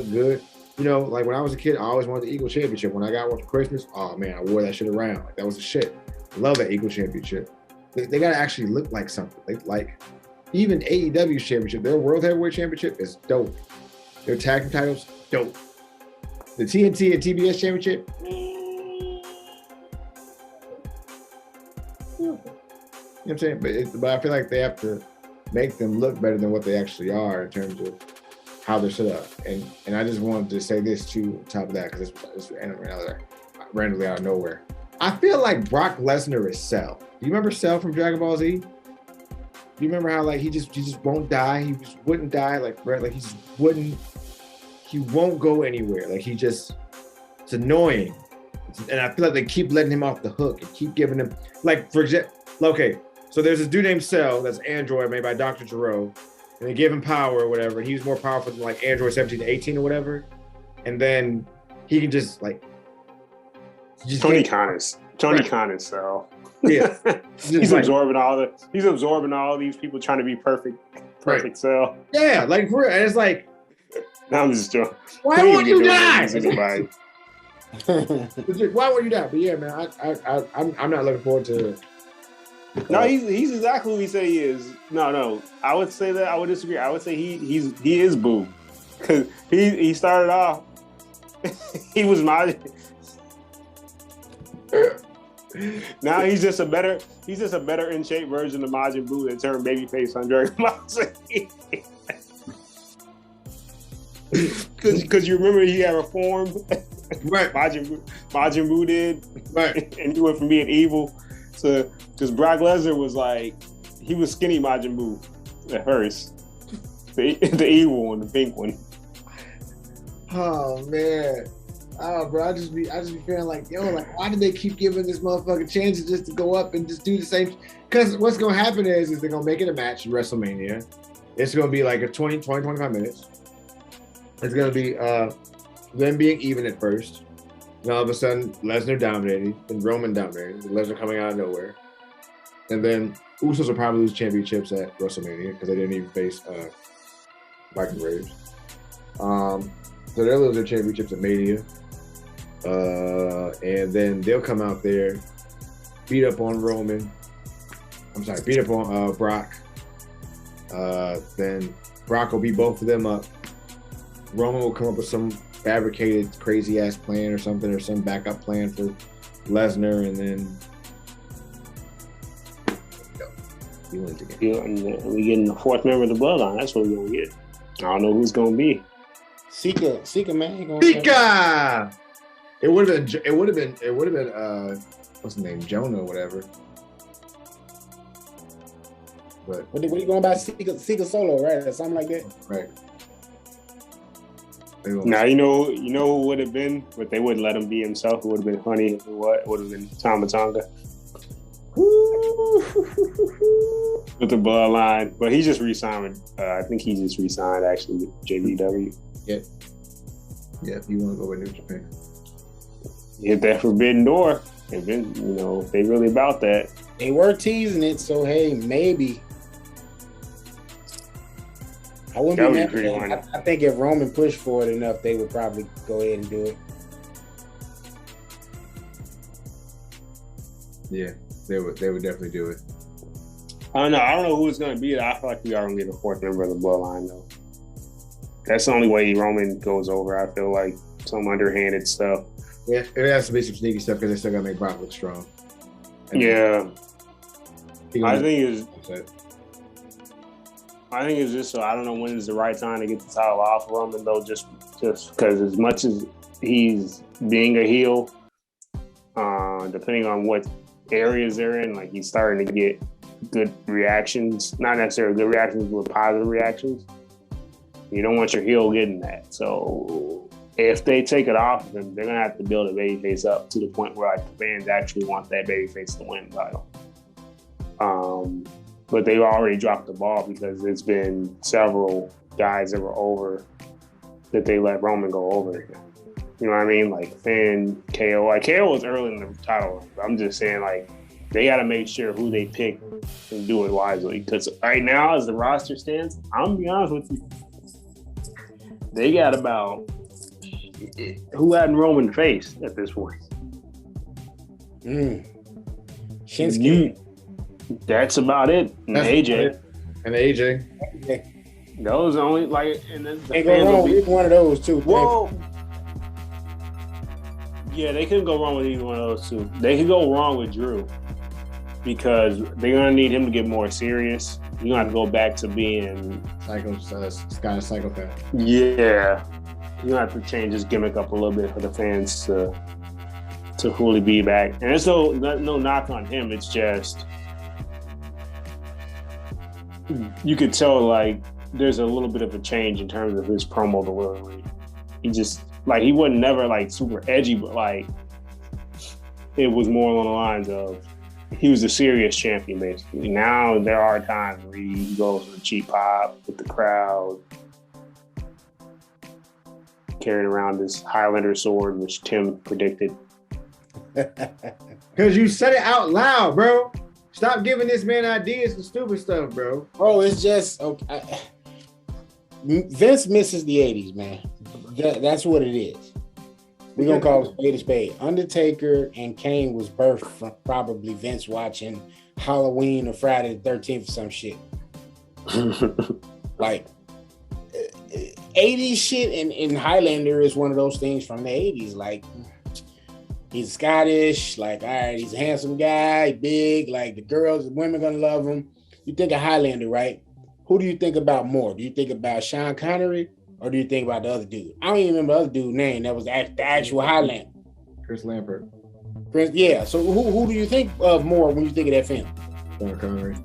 good. You know, like when I was a kid, I always wanted the Eagle Championship. When I got one for Christmas, oh man, I wore that shit around. Like, that was the shit. I love that Eagle Championship. They gotta actually look like something. Like even AEW Championship, their World Heavyweight Championship is dope. Their tag team titles, dope. The TNT and TBS Championship, you know what I'm saying? But I feel like they have to make them look better than what they actually are in terms of how they're set up. And I just wanted to say this too, on top of that, because it's randomly out of nowhere. I feel like Brock Lesnar is Cell. Do you remember Cell from Dragon Ball Z? Do you remember how like he just won't die? He just wouldn't die, like he won't go anywhere. Like it's annoying. And I feel like they keep letting him off the hook and keep giving him, like, for example, okay, so there's this dude named Cell that's Android made by Dr. Gero, and they give him power or whatever, and he's more powerful than like Android 17 to 18 or whatever. And then he can just like Tony Khan is Cell. Yeah. He's absorbing all these people trying to be perfect cell. Yeah, like for real. And it's like, now I'm just joking. Why won't you die? Why won't you die? But yeah, man, I'm not looking forward to it. No, he's exactly who he said he is. No, I would say that. I would disagree. I would say he is Boo, because he started off. He was Majin. Now he's just a better in shape version of Majin Buu that turned babyface on Dragon Ball Z. Because you remember he had reformed, right? Majin Buu did, right? And he went from being evil to, because Brock Lesnar was like, he was skinny Majin Buu at first, the evil one, the pink one. Oh man. Oh, bro, I just be feeling like, yo, like, why did they keep giving this motherfucker chances just to go up and just do the same? Because what's going to happen is they're going to make it a match in WrestleMania. It's going to be like a 25 minutes. It's going to be them being even at first. And all of a sudden, Lesnar dominating and Roman dominating. Lesnar coming out of nowhere. And then Usos will probably lose championships at WrestleMania because they didn't even face Viking Raiders. So they'll lose their championships at Mania. And then they'll come out there, beat up on Brock. Then Brock will beat both of them up. Roman will come up with some fabricated crazy ass plan or something, or some backup plan for Lesnar, and then he wins again. Yeah, and we getting the fourth member of the bloodline. That's what we're gonna get. I don't know who's gonna be. Sika, man. Sika. It would have been what's his name, Jonah or whatever. But what are you going by? Sika Solo, right? Or something like that. Right. Now you know who would have been, but they wouldn't let him be himself. It would have been funny. It would have been Tama Tonga. With the bloodline, but he just re-signed with, I think he just re-signed actually with JBW. Yeah, you want to go with New Japan. Hit that forbidden door. And then, they really about that. They were teasing it, so hey, maybe. I wouldn't be mad. I think if Roman pushed for it enough, they would probably go ahead and do it. Yeah, they would definitely do it. I don't know who it's going to be. I feel like we are going to get a fourth member of the bloodline, though. That's the only way Roman goes over. I feel like some underhanded stuff. Yeah, it has to be some sneaky stuff because they still got to make Brock look strong. Yeah. I think it's just so I don't know when is the right time to get the title off Roman, though, just because as much as he's being a heel, depending on what areas they're in, like he's starting to get good reactions, not necessarily good reactions, but positive reactions. You don't want your heel getting that. So if they take it off of him, they're going to have to build a babyface up to the point where like the fans actually want that babyface to win the title. But they've already dropped the ball because there's been several guys that were over that they let Roman go over. You know what I mean? Like Finn, KO. Like KO was early in the title run. I'm just saying, like, they got to make sure who they pick and do it wisely. Because right now, as the roster stands, I'm going to be honest with you, they got about who hadn't Roman face at this point. Shinsuke. That's about it. And AJ. And AJ. Those only like, and then they go wrong with either one of those two. Whoa. Yeah, they couldn't go wrong with either one of those two. They could go wrong with Drew because they're gonna need him to get more serious. You're gonna have to go back to being psychopath. Yeah, you're gonna have to change his gimmick up a little bit for the fans to fully be back. And there's no knock on him. It's just you could tell like there's a little bit of a change in terms of his promo delivery. He just like he wasn't never like super edgy, but like it was more along the lines of he was a serious champion basically. Now there are times where he goes for the cheap pop with the crowd, carrying around this Highlander sword, which Tim predicted. Because you said it out loud, bro. Stop giving this man ideas for stupid stuff, bro. Bro, it's just okay. Vince misses the 80s, man. That's what it is. We're going to call it spade a spade. Undertaker and Kane was birthed from probably Vince watching Halloween or Friday the 13th or some shit. Like, 80s shit and Highlander is one of those things from the 80s. Like, he's Scottish. Like, all right, he's a handsome guy, big. Like, the girls, the women going to love him. You think of Highlander, right? Who do you think about more? Do you think about Sean Connery or do you think about the other dude? I don't even remember the other dude's name. That was the actual Highlander. Chris Lambert. Chris, yeah. So who do you think of more when you think of that film? Sean Connery.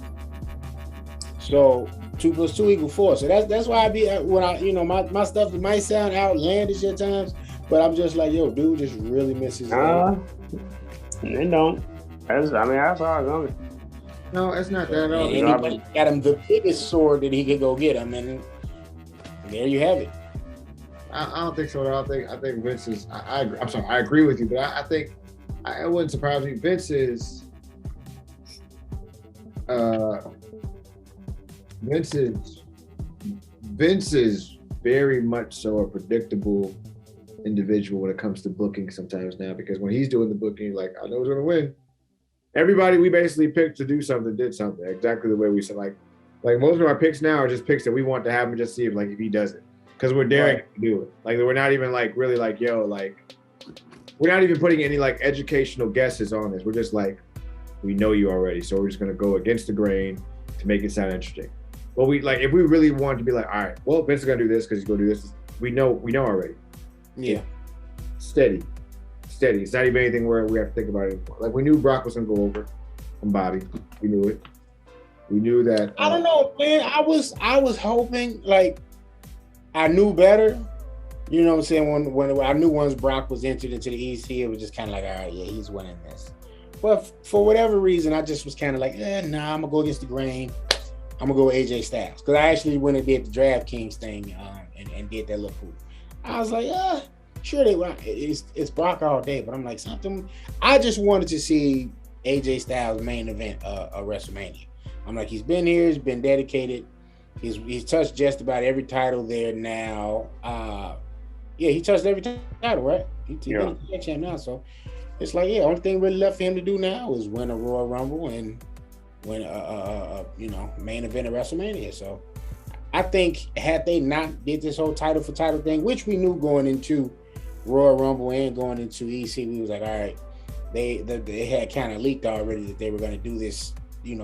So 2 + 2 = 4. So that's why I be when I my stuff might sound outlandish at times, but I'm just like, yo, dude, just really misses. They don't. That's all I'm going. No, it's not that at all. And he got him the biggest sword that he could go get him, and there you have it. I don't think so. I think Vince is. I'm sorry. I agree with you, but I think it wouldn't surprise me. Vince is very much so a predictable individual when it comes to booking sometimes now, because when he's doing the booking, like, I know who's gonna win. Everybody we basically picked to do something did something exactly the way we said. Like most of our picks now are just picks that we want to have him just see if he does it, because we're daring to do it. Like, we're not even like really like, yo, like, we're not even putting any like educational guesses on this. We're just like, we know you already, so we're just gonna go against the grain to make it sound interesting. But we like, if we really want to be like, all right, well, Vince is gonna do this because he's gonna do this. We know already. Yeah. Steady. It's not even anything where we have to think about it anymore. Like, we knew Brock was gonna go over on Bobby. We knew it. We knew that. I don't know, man. I was hoping, like, I knew better. You know what I'm saying? When I knew once Brock was entered into the EC, it was just kind of like, all right, yeah, he's winning this. But for whatever reason, I just was kind of like, nah, I'm gonna go against the grain. I'm gonna go with AJ Styles, because I actually went and did the DraftKings thing and did that little pool. I was like, sure it's Brock all day, but I'm like, something. I just wanted to see AJ Styles main event of WrestleMania. I'm like, he's been here, he's been dedicated, he's touched just about every title there now. He touched every title, right? He's been a champ now, so it's like, only thing really left for him to do now is win a Royal Rumble and win main event of WrestleMania. So I think had they not did this whole title for title thing, which we knew going into Royal Rumble and going into EC, we was like, all right, they had kind of leaked already that they were going to do this,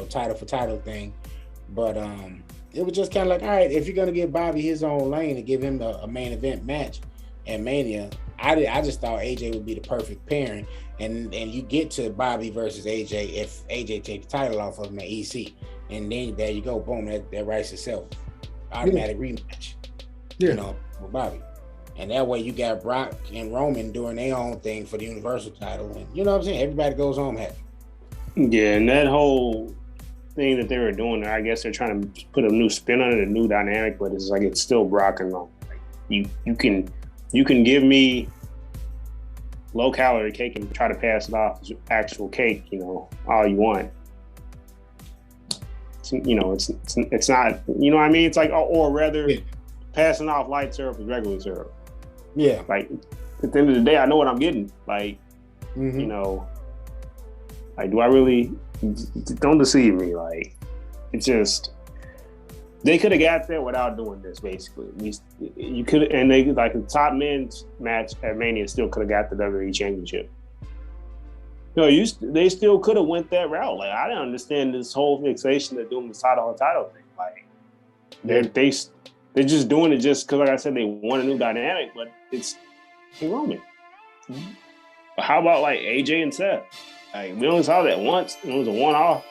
title for title thing. But it was just kind of like, all right, if you're going to give Bobby his own lane and give him a main event match at Mania, I just thought AJ would be the perfect pairing. And you get to Bobby versus AJ if AJ take the title off of him at EC. And then there you go, boom, that writes itself. Automatic rematch, with Bobby. And that way you got Brock and Roman doing their own thing for the Universal title. And you know what I'm saying? Everybody goes home happy. Yeah, and that whole thing that they were doing, I guess they're trying to put a new spin on it, a new dynamic, but it's like it's still Brock and Roman. Like, you can give me low calorie cake and try to pass it off as actual cake, all you want. It's not, you know what I mean? It's like, or rather passing off light syrup as regular syrup. Yeah. Like, at the end of the day, I know what I'm getting. Like, like, do I really, don't deceive me. Like, it's just, they could have got there without doing this, basically. At least you could, and they, like, the top men's match at Mania still could have got the WWE Championship. They still could have went that route. Like, I didn't understand this whole fixation they're doing the title thing. Like, they're just doing it just because, like I said, they want a new dynamic, but it's Roman. But how about, like, AJ and Seth? Like, we only saw that once, and it was a one-off.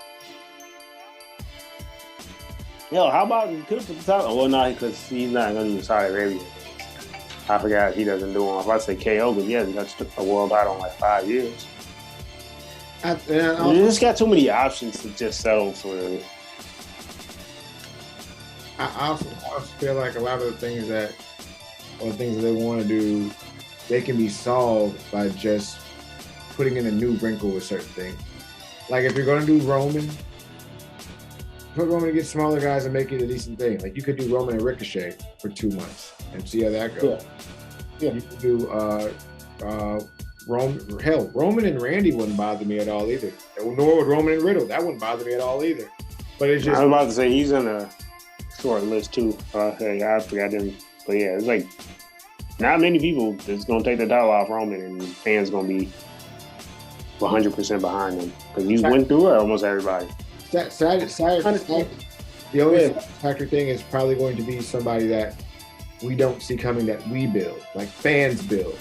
How about you could have put the title? Well, no, because he's not going to do Saudi Arabia. I forgot he doesn't do one. If I say KO, but he hasn't touched a world title in like 5 years. You just got too many options to just settle for. I also feel like a lot of the things that they want to do, they can be solved by just putting in a new wrinkle with certain things. Like if you're gonna do Roman, put Roman against smaller guys and make it a decent thing. Like you could do Roman and Ricochet for 2 months and see how that goes. Yeah. You could do Roman and Randy wouldn't bother me at all either. Nor would Roman and Riddle. That wouldn't bother me at all either. But it's just I was about to say he's on a short list too. Hey, I forgot him. But yeah, it's like not many people that's gonna take the title off Roman, and fans gonna be 100% behind him because he's went through it almost everybody. The only factor thing is probably going to be somebody that we don't see coming, that we build, like fans build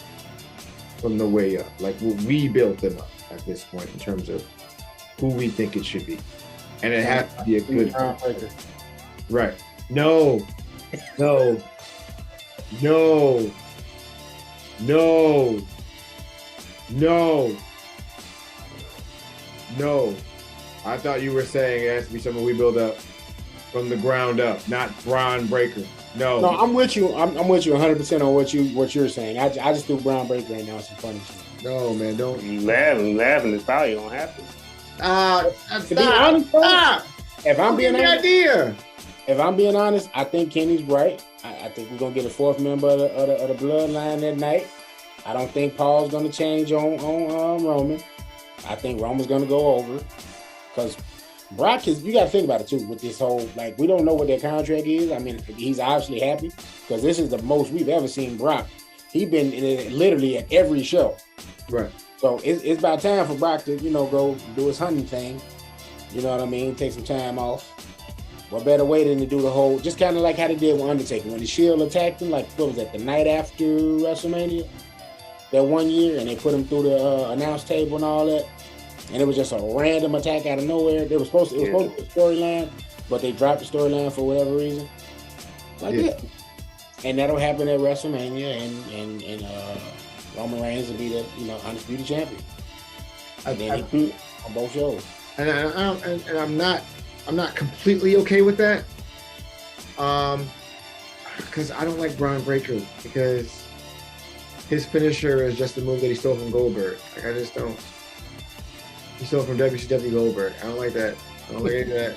from the way up. Like we built them up at this point in terms of who we think it should be. And it has to be a good right. No. I thought you were saying it has to be something we build up from the ground up, not Braun Breaker. No, I'm with you. I'm with you 100% on what you're saying. I just threw Braun Breaker right now. Some funny shit. No, man, don't. You laughing. It's probably gonna happen. To be honest, if I'm being honest, I think Kenny's right. I think we're gonna get a fourth member of the bloodline that night. I don't think Paul's gonna change on Roman. I think Roman's gonna go over because Brock is. You got to think about it too with this whole like we don't know what their contract is. I mean, he's obviously happy because this is the most we've ever seen Brock. He's been literally at every show. Right. So it's about time for Brock to go do his hunting thing. You know what I mean? Take some time off. What better way than to do the whole, just kind of like how they did with Undertaker. When the Shield attacked him, like, what was that, the night after WrestleMania? That 1 year, and they put him through the announce table and all that. And it was just a random attack out of nowhere. It was supposed to be a storyline, but they dropped the storyline for whatever reason. That. And that'll happen at WrestleMania, and Roman Reigns will be the undisputed champion. And then he on both shows. And I'm not completely okay with that. Because I don't like Braun Breaker because his finisher is just a move that he stole from Goldberg. Like I just don't. He stole from WCW Goldberg. I don't like that. I don't like any of that.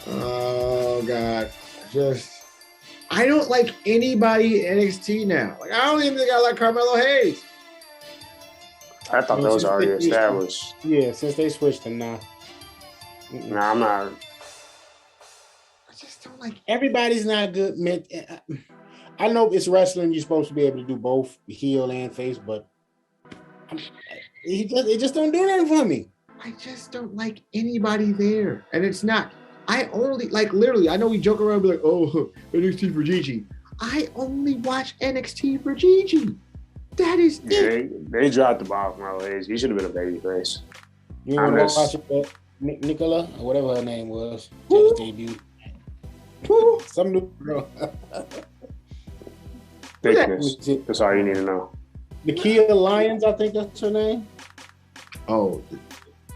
Oh God, I don't like anybody in NXT now. Like I don't even think I like Carmelo Hayes. I thought those were already established. Yeah, since they switched them now. Nah, I'm not. I just don't like. Everybody's not good. I know it's wrestling. You're supposed to be able to do both heel and face, but it just don't do nothing for me. I just don't like anybody there, and it's not. I only like literally. I know we joke around, and be like, "Oh, NXT for Gigi." I only watch NXT for Gigi. That is it. They dropped the ball from our ways. He should have been a babyface. You want to watch it? Nicola, or whatever her name was, just debuted. Some new girl. Thickness. That's all you need to know. Nakia Lyons, I think that's her name. Oh,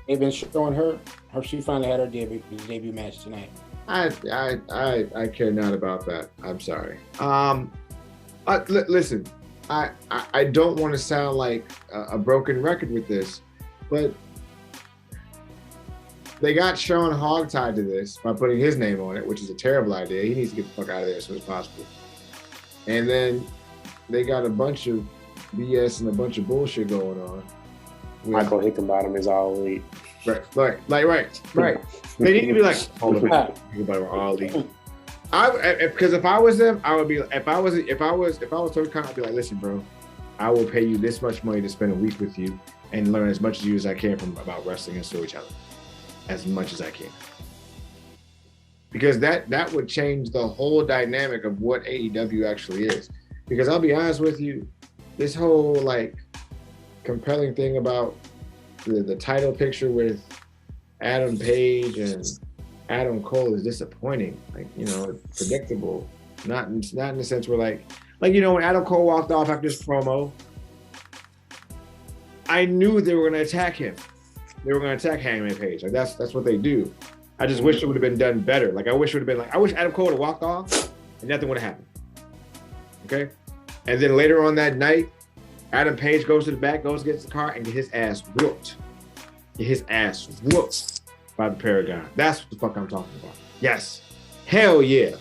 they've been showing her. She finally had her debut match tonight. I care not about that. I'm sorry. Listen, I don't want to sound like a broken record with this, but they got Sean hogtied to this by putting his name on it, which is a terrible idea. He needs to get the fuck out of there as soon as possible. And then they got a bunch of BS and a bunch of bullshit going on. Michael Hickenbottom is all elite. Right. They need to be like, all of it. Hickenbottom all elite. Because if I was them, I would be. If I was Tony Khan, I'd be like, listen, bro, I will pay you this much money to spend a week with you and learn as much as you as I can about wrestling and storytelling. As much as I can, because that would change the whole dynamic of what AEW actually is. Because I'll be honest with you, this whole like compelling thing about the title picture with Adam Page and Adam Cole is disappointing. Like it's predictable. Not in the sense where like when Adam Cole walked off after this promo, I knew they were going to attack him. They were going to attack Hangman Page. Like that's what they do. I just wish it would have been done better. Like I wish Adam Cole would have walked off and nothing would have happened. Okay? And then later on that night, Adam Page goes to the back, goes against the car, and get his ass whooped. Get his ass whooped by the Paragon. That's what the fuck I'm talking about. Yes. Hell yeah.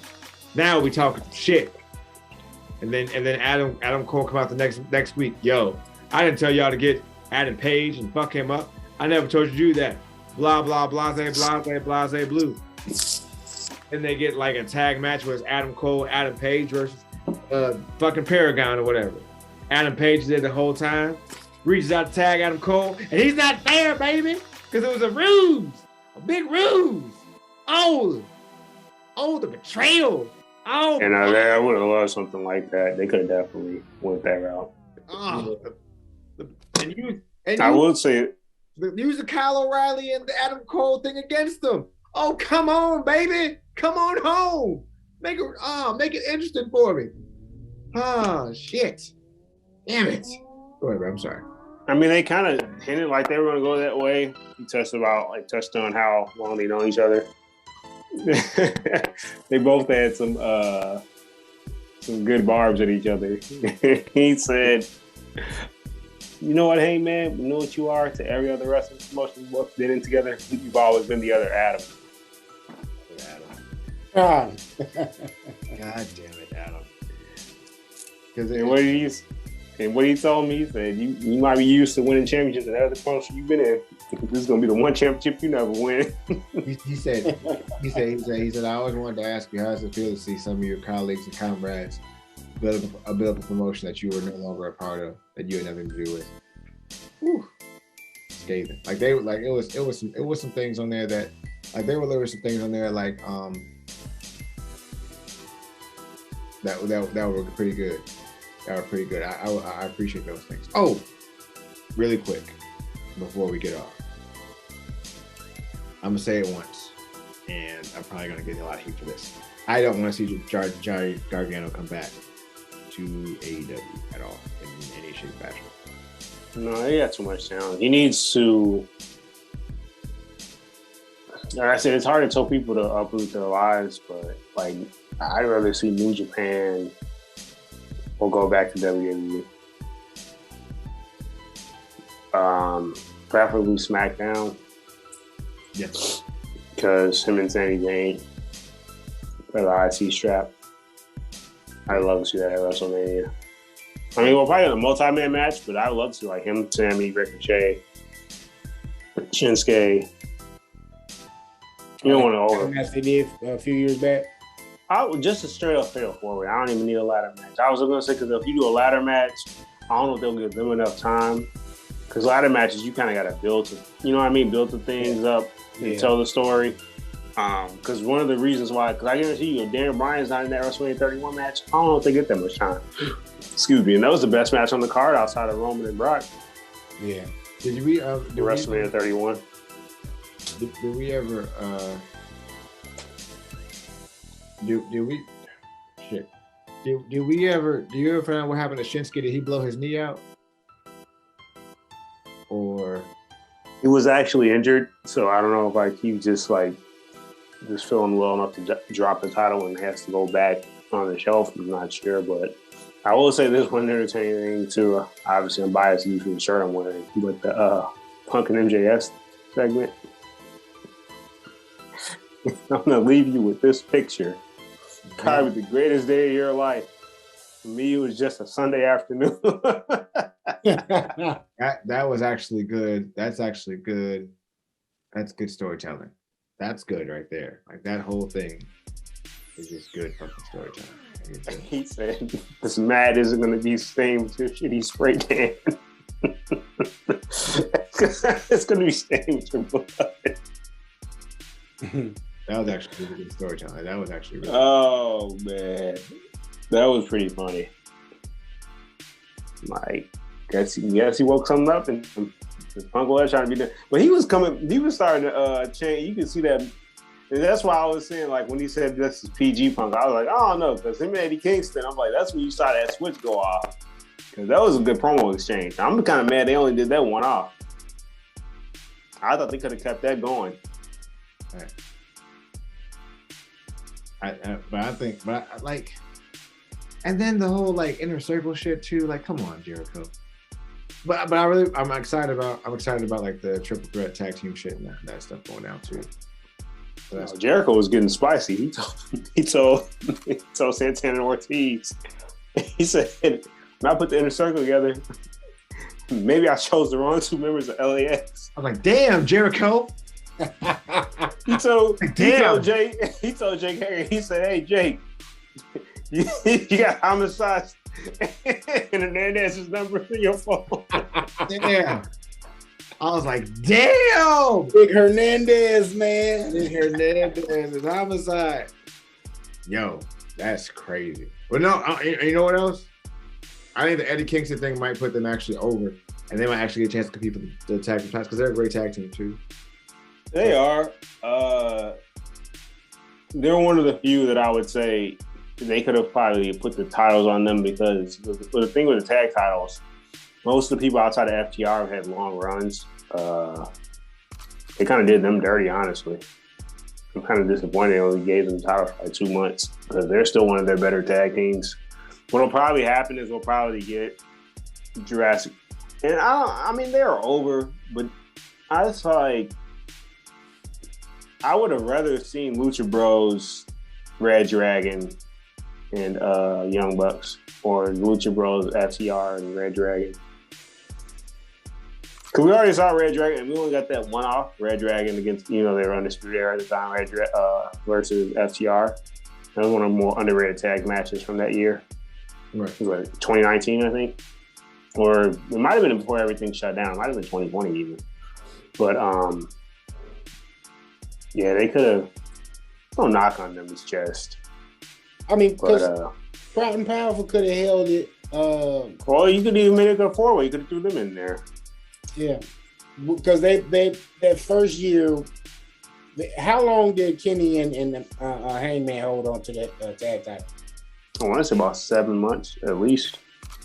Now we talking shit. And then Adam Cole come out the next week. Yo, I didn't tell y'all to get Adam Page and fuck him up. I never told you to do that. Blah, blah, blase, blue. And they get like a tag match where it's Adam Cole, Adam Page versus fucking Paragon or whatever. Adam Page is there the whole time, reaches out to tag Adam Cole, and he's not there, baby, because it was a ruse, a big ruse. Oh, the betrayal. Oh, and I would have loved something like that. They could have definitely went that route. I would say it. Use the Kyle O'Reilly and the Adam Cole thing against them. Oh, come on, baby. Come on home. Make it interesting for me. Oh, shit. Damn it. Go ahead, bro. I'm sorry. I mean, they kind of hinted like they were going to go that way. He touched on how long they know each other. They both had some good barbs at each other. He said, "You know what, hey man, you know what you are to every other wrestling promotion we've both been in together. You've always been the other Adam." God damn it, Adam. And what he told me, he said, you might be used to winning championships in other promotion you've been in. This is gonna be the one championship you never win. He said, I always wanted to ask you, how does it feel to see some of your colleagues and comrades build up a promotion that you were no longer a part of, that you had nothing to do with? Whew. Scathing. Like they were like it was some things on there that like there were some things on there like that were pretty good. That were pretty good. I appreciate those things. Oh, really quick before we get off, I'm gonna say it once, and I'm probably gonna get a lot of heat for this. I don't want to see Johnny Gargano come back to AEW at all in any shape or fashion. No, he got too much talent. He needs to. Like I said, it's hard to tell people to uproot their lives, but like I'd rather see New Japan or go back to WWE. Preferably SmackDown. Yes. Because him and Sami Zayn for the IC strap. I'd love to see that at WrestleMania. I mean, we'll probably have a multi-man match, but I'd love to see like him, Sammy, Ricochet, Shinsuke. You don't want to over. Match they did a few years back. Just a straight up fatal four-way. I don't even need a ladder match. I was going to say, because if you do a ladder match, I don't know if they'll give them enough time. Because ladder matches, you kind of got to build to, you know what I mean? Build the things up and tell the story. Because one of the reasons why, because I guarantee you, if Daniel Bryan's not in that WrestleMania 31 match, I don't know if they get that much time. Excuse me. And that was the best match on the card outside of Roman and Brock. Yeah. Did we? WrestleMania 31. Did we ever? Did we? Shit. Did we ever? Do you ever find out what happened to Shinsuke? Did he blow his knee out? Or he was actually injured, so I don't know if like he just feeling well enough to drop the title and has to go back on the shelf. I'm not sure, but I will say this one entertaining thing too. Obviously, I'm biased due to the shirt I'm wearing, but the Punk and MJS segment. I'm gonna leave you with this picture. Probably the greatest day of your life. For me, it was just a Sunday afternoon. That was actually good. That's actually good. That's good storytelling. That's good right there. Like that whole thing is just good fucking storytelling. He said, "This mat isn't going to be stained with your shitty spray can. It's going to be stained with your blood." That was actually really good storytelling. That was actually really Oh man, that was pretty funny. Like, guess he woke something up and his Punk was trying to be there, but he was starting to change. You can see that, and that's why I was saying like when he said this is PG Punk, I was like, I don't know, because him and Eddie Kingston, I'm like, that's when you saw that switch go off, because that was a good promo exchange. I'm kind of mad they only did that one off. I thought they could have kept that going. Right. I think, and then the whole like inner circle shit too. Like, come on, Jericho. But I'm excited about like the triple threat tag team shit and that stuff going down too. So Jericho was getting spicy. He told Santana and Ortiz, he said, when I put the inner circle together, maybe I chose the wrong two members of LAX. I'm like, damn, Jericho. He told Jake Hager, he said, hey, Jake, you got homicide and Hernandez's number in your phone. Damn. I was like, damn. Big Hernandez, man. Big Hernandez is homicide. Yo, that's crazy. But no, you know what else? I think the Eddie Kingston thing might put them actually over, and they might actually get a chance to compete for the tag team titles because they're a great tag team too. They are. They're one of the few that I would say they could have probably put the titles on them because the thing with the tag titles, most of the people outside of FTR have had long runs. They kind of did them dirty, honestly. I'm kind of disappointed they only gave them the title for like 2 months because they're still one of their better tag teams. What'll probably happen is we'll probably get Jurassic. And I mean, they're over, but I just like, I would have rather seen Lucha Bros, Red Dragon, and Young Bucks, or Lucha Bros, FTR, and Red Dragon. Because we already saw Red Dragon, and we only got that one off, Red Dragon against, they were Undisputed Era at the time, versus FTR. That was one of the more underrated tag matches from that year. Right. It was like 2019, I think. Or it might have been before everything shut down. It might have been 2020 even. But, yeah, they could have. No knock on them, it's just. I mean, because Proud and Powerful could have held it. Well, you could even make it a 4-way. You could have threw them in there. Yeah, because they that first year. How long did Kenny and Hangman hold on to that tag title? I want to say about 7 months at least,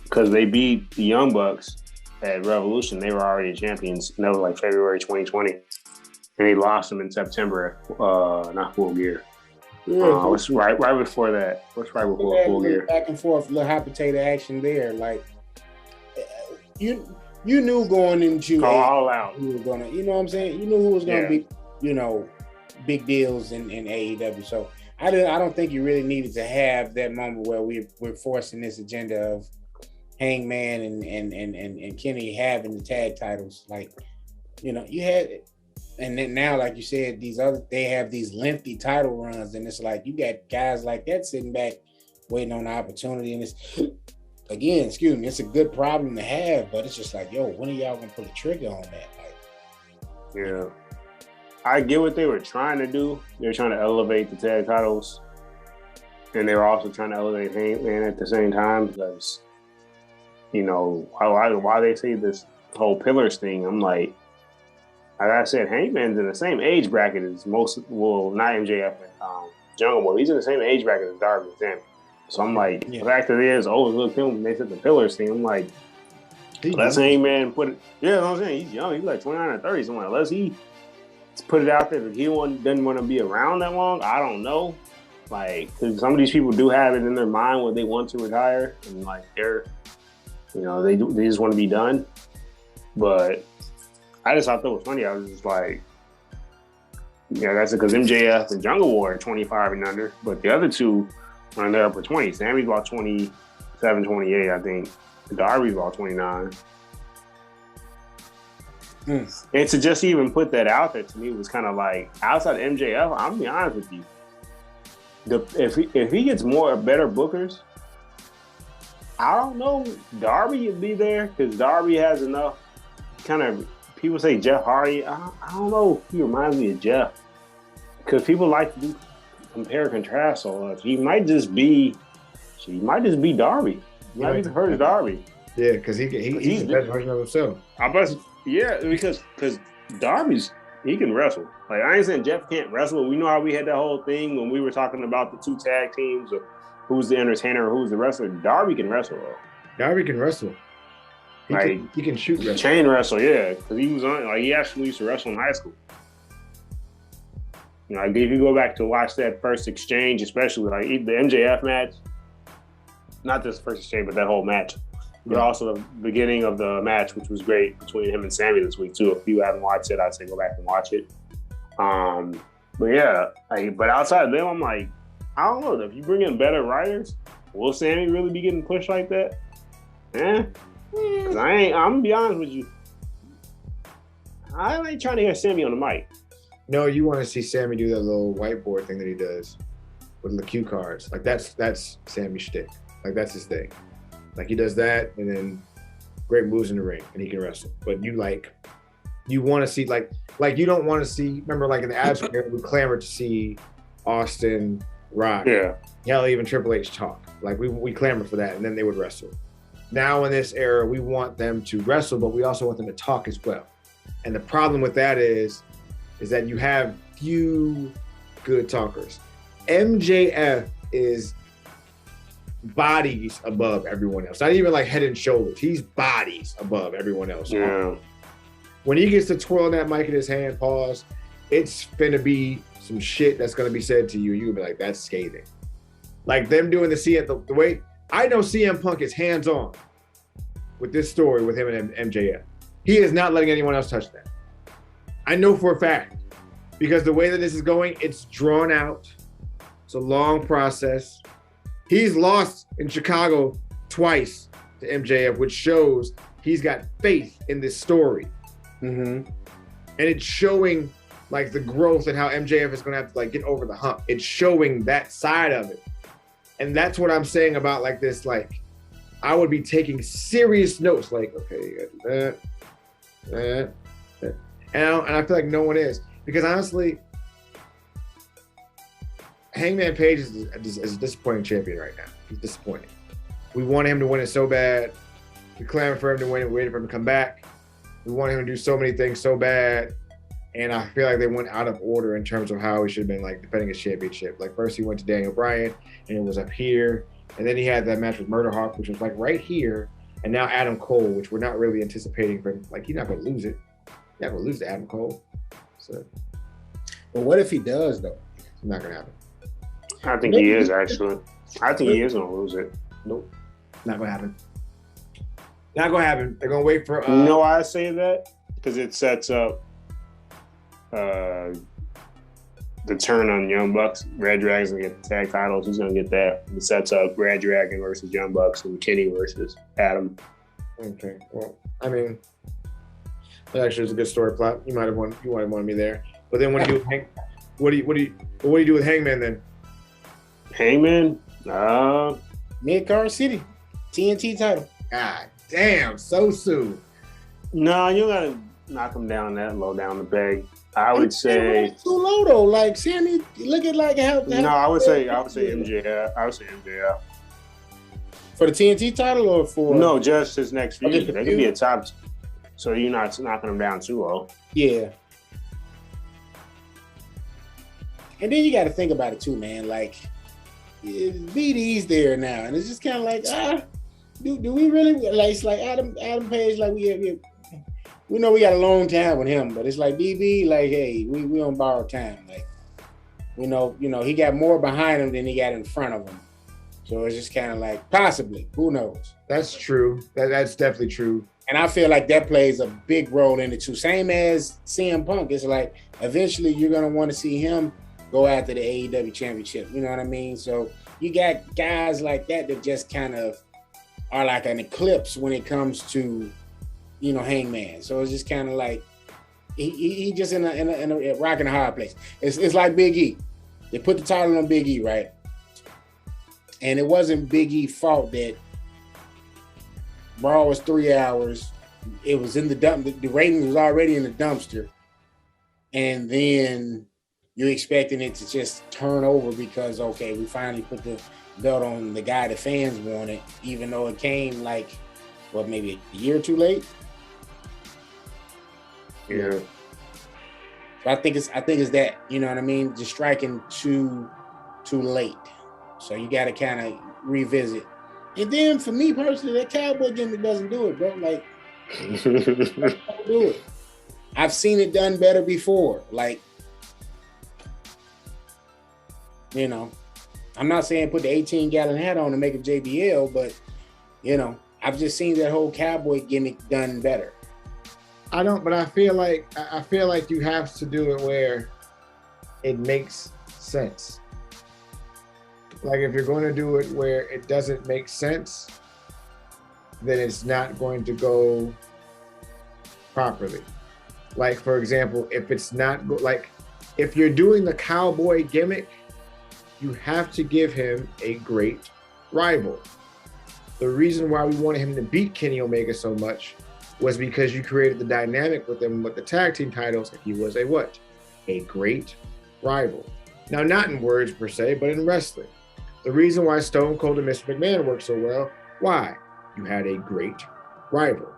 because they beat the Young Bucks at Revolution. They were already champions. And that was like February 2020, and they lost them in September. Not Full Gear. What's right before that? What's right before Full Gear? Back and forth, little hot potato action there. Like you knew going into all out. Who was gonna, you know what I'm saying? You knew who was gonna be, big deals in AEW. So I don't think you really needed to have that moment where we're forcing this agenda of Hangman and Kenny having the tag titles. Like, you had it. And then now, like you said, they have these lengthy title runs, and it's like you got guys like that sitting back waiting on the opportunity. And it's, again, it's a good problem to have, but it's just like, yo, when are y'all gonna put a trigger on that? Like, yeah, I get what they were trying to do. They were trying to elevate the tag titles, and they were also trying to elevate Hangman at the same time because, why they say this whole pillars thing. I'm like I said, Hangman's in the same age bracket as not MJF and Jungle Boy. He's in the same age bracket as Darby and Sammy. So I'm like, the fact that it is, look him, they said the pillars thing. I'm like, let's Hangman put it. Yeah, you know what I'm saying? He's young. He's like 29 or 30. So I'm like, let's put it out there that he doesn't want to be around that long. I don't know. Like, because some of these people do have it in their mind when they want to retire. And like, they just want to be done. But I just thought that was funny. I was just like, that's because MJF and Jungle Boy are 25 and under, but the other two are in their upper 20s. Sammy's about 27, 28, I think. Darby's about 29. And to just even put that out there to me was kind of like, outside of MJF, I'm gonna be honest with you. If he gets better bookers, I don't know. Darby would be there because Darby has enough kind of. People say Jeff Hardy. I don't know. He reminds me of Jeff because people like to compare and contrast so much. He might just be Darby. He might be heard of Darby. Yeah, because he's the best version of himself. Because Darby's he can wrestle. Like I ain't saying Jeff can't wrestle. But we know how we had that whole thing when we were talking about the two tag teams of who's the entertainer or who's the wrestler. Darby can wrestle though. Darby can wrestle. He can shoot wrestle. Chain wrestle, yeah. Because he was he actually used to wrestle in high school. If you go back to watch that first exchange, especially like the MJF match, not this first exchange, but that whole match, but also the beginning of the match, which was great between him and Sammy this week too. If you haven't watched it, I'd say go back and watch it. But yeah, but outside of them, I'm like, I don't know. If you bring in better writers, will Sammy really be getting pushed like that? Cause I'm gonna be honest with you. I ain't trying to hear Sammy on the mic. No, you want to see Sammy do that little whiteboard thing that he does with the cue cards. Like that's Sammy's shtick. Like that's his thing. Like he does that, and then great moves in the ring, and he can wrestle. But you want to see like you don't want to see. Remember, like in the Attitude Era, we clamored to see Austin, Rock, hell, even Triple H talk. Like we clamored for that, and then they would wrestle. Now in this era, we want them to wrestle, but we also want them to talk as well. And the problem with that is that you have few good talkers. MJF is bodies above everyone else. Not even like head and shoulders. He's bodies above everyone else. Yeah. When he gets to twirling that mic in his hand, pause, it's finna be some shit that's gonna be said to you. You'll be like, that's scathing. Like them doing the CM, the way I know CM Punk is hands-on with this story with him and MJF. He is not letting anyone else touch that. I know for a fact, because the way that this is going, it's drawn out. It's a long process. He's lost in Chicago twice to MJF, which shows he's got faith in this story. Mm-hmm. And it's showing like the growth and how MJF is going to have to like get over the hump. It's showing that side of it. And that's what I'm saying about like this, like I would be taking serious notes, like, okay, you gotta do that. And I feel like no one is. Because honestly, Hangman Page is a disappointing champion right now. He's disappointing. We wanted him to win it so bad. We clamored for him to win it. We waited for him to come back. We wanted him to do so many things so bad. And I feel like they went out of order in terms of how he should have been like defending his championship. Like first he went to Daniel Bryan and it was up here. And then he had that match with Murder Hawk, which was like right here. And now Adam Cole, which we're not really anticipating for him. Like he's not going to lose it. He's not going to lose to Adam Cole. So, but what if he does though? It's not going to happen. I think he is actually. I think he is going to lose it. Nope. Not going to happen. Not going to happen. They're going to wait for... you know why I say that? Because it sets up the turn on Young Bucks. Red Dragon's going to get the tag titles. He's going to get that. It sets up Red Dragon versus Young Bucks and Kenny versus Adam. Okay. Well, I mean, that actually is a good story plot. You might have wanted me there. But then what do you do with Hangman then? Hangman? Mid-Card City. TNT title. God damn, so soon. No, you gotta knock him down that low down the peg. I would say too low though. Like Sammy, look at like how. No, I would say MJF. I would say MJF for the TNT title or for no, just his next feud. Okay, They could be a top. So you're not knocking him down too low. Yeah. And then you got to think about it too, man. Like BD's there now, and it's just kind of like do we really like? It's like Adam Page. Like we know we got a long time with him, but it's like BB. Like hey, we on borrowed time. Like you know he got more behind him than he got in front of him. So it's just kind of like possibly, who knows? That's true. That's definitely true. And I feel like that plays a big role in it too. Same as CM Punk. It's like eventually you're gonna want to see him go after the AEW championship. You know what I mean? So you got guys like that just kind of are like an eclipse when it comes to, Hangman. So it's just kind of like he just in a rock and a hard place. It's like Big E. They put the title on Big E, right? And it wasn't Big E's fault that Raw was 3 hours. It was in the dump. The ratings was already in the dumpster. And then you're expecting it to just turn over because, okay, we finally put the belt on the guy the fans wanted, even though it came like, maybe a year too late? Yeah. So I think it's that, you know what I mean? Just striking too late. So you got to kind of revisit. And then for me personally, that cowboy gimmick doesn't do it, bro. Like, don't do it. I've seen it done better before. Like, I'm not saying put the 18-gallon hat on and make it JBL, but, I've just seen that whole cowboy gimmick done better. I don't, but I feel like you have to do it where it makes sense. Like if you're going to do it where it doesn't make sense, then it's not going to go properly. Like for example, if it's not like if you're doing the cowboy gimmick, you have to give him a great rival. The reason why we wanted him to beat Kenny Omega so much was because you created the dynamic with him with the tag team titles. He was a what? A great rival. Now, not in words per se, but in wrestling. The reason why Stone Cold and Mr. McMahon worked so well, why? You had a great rival.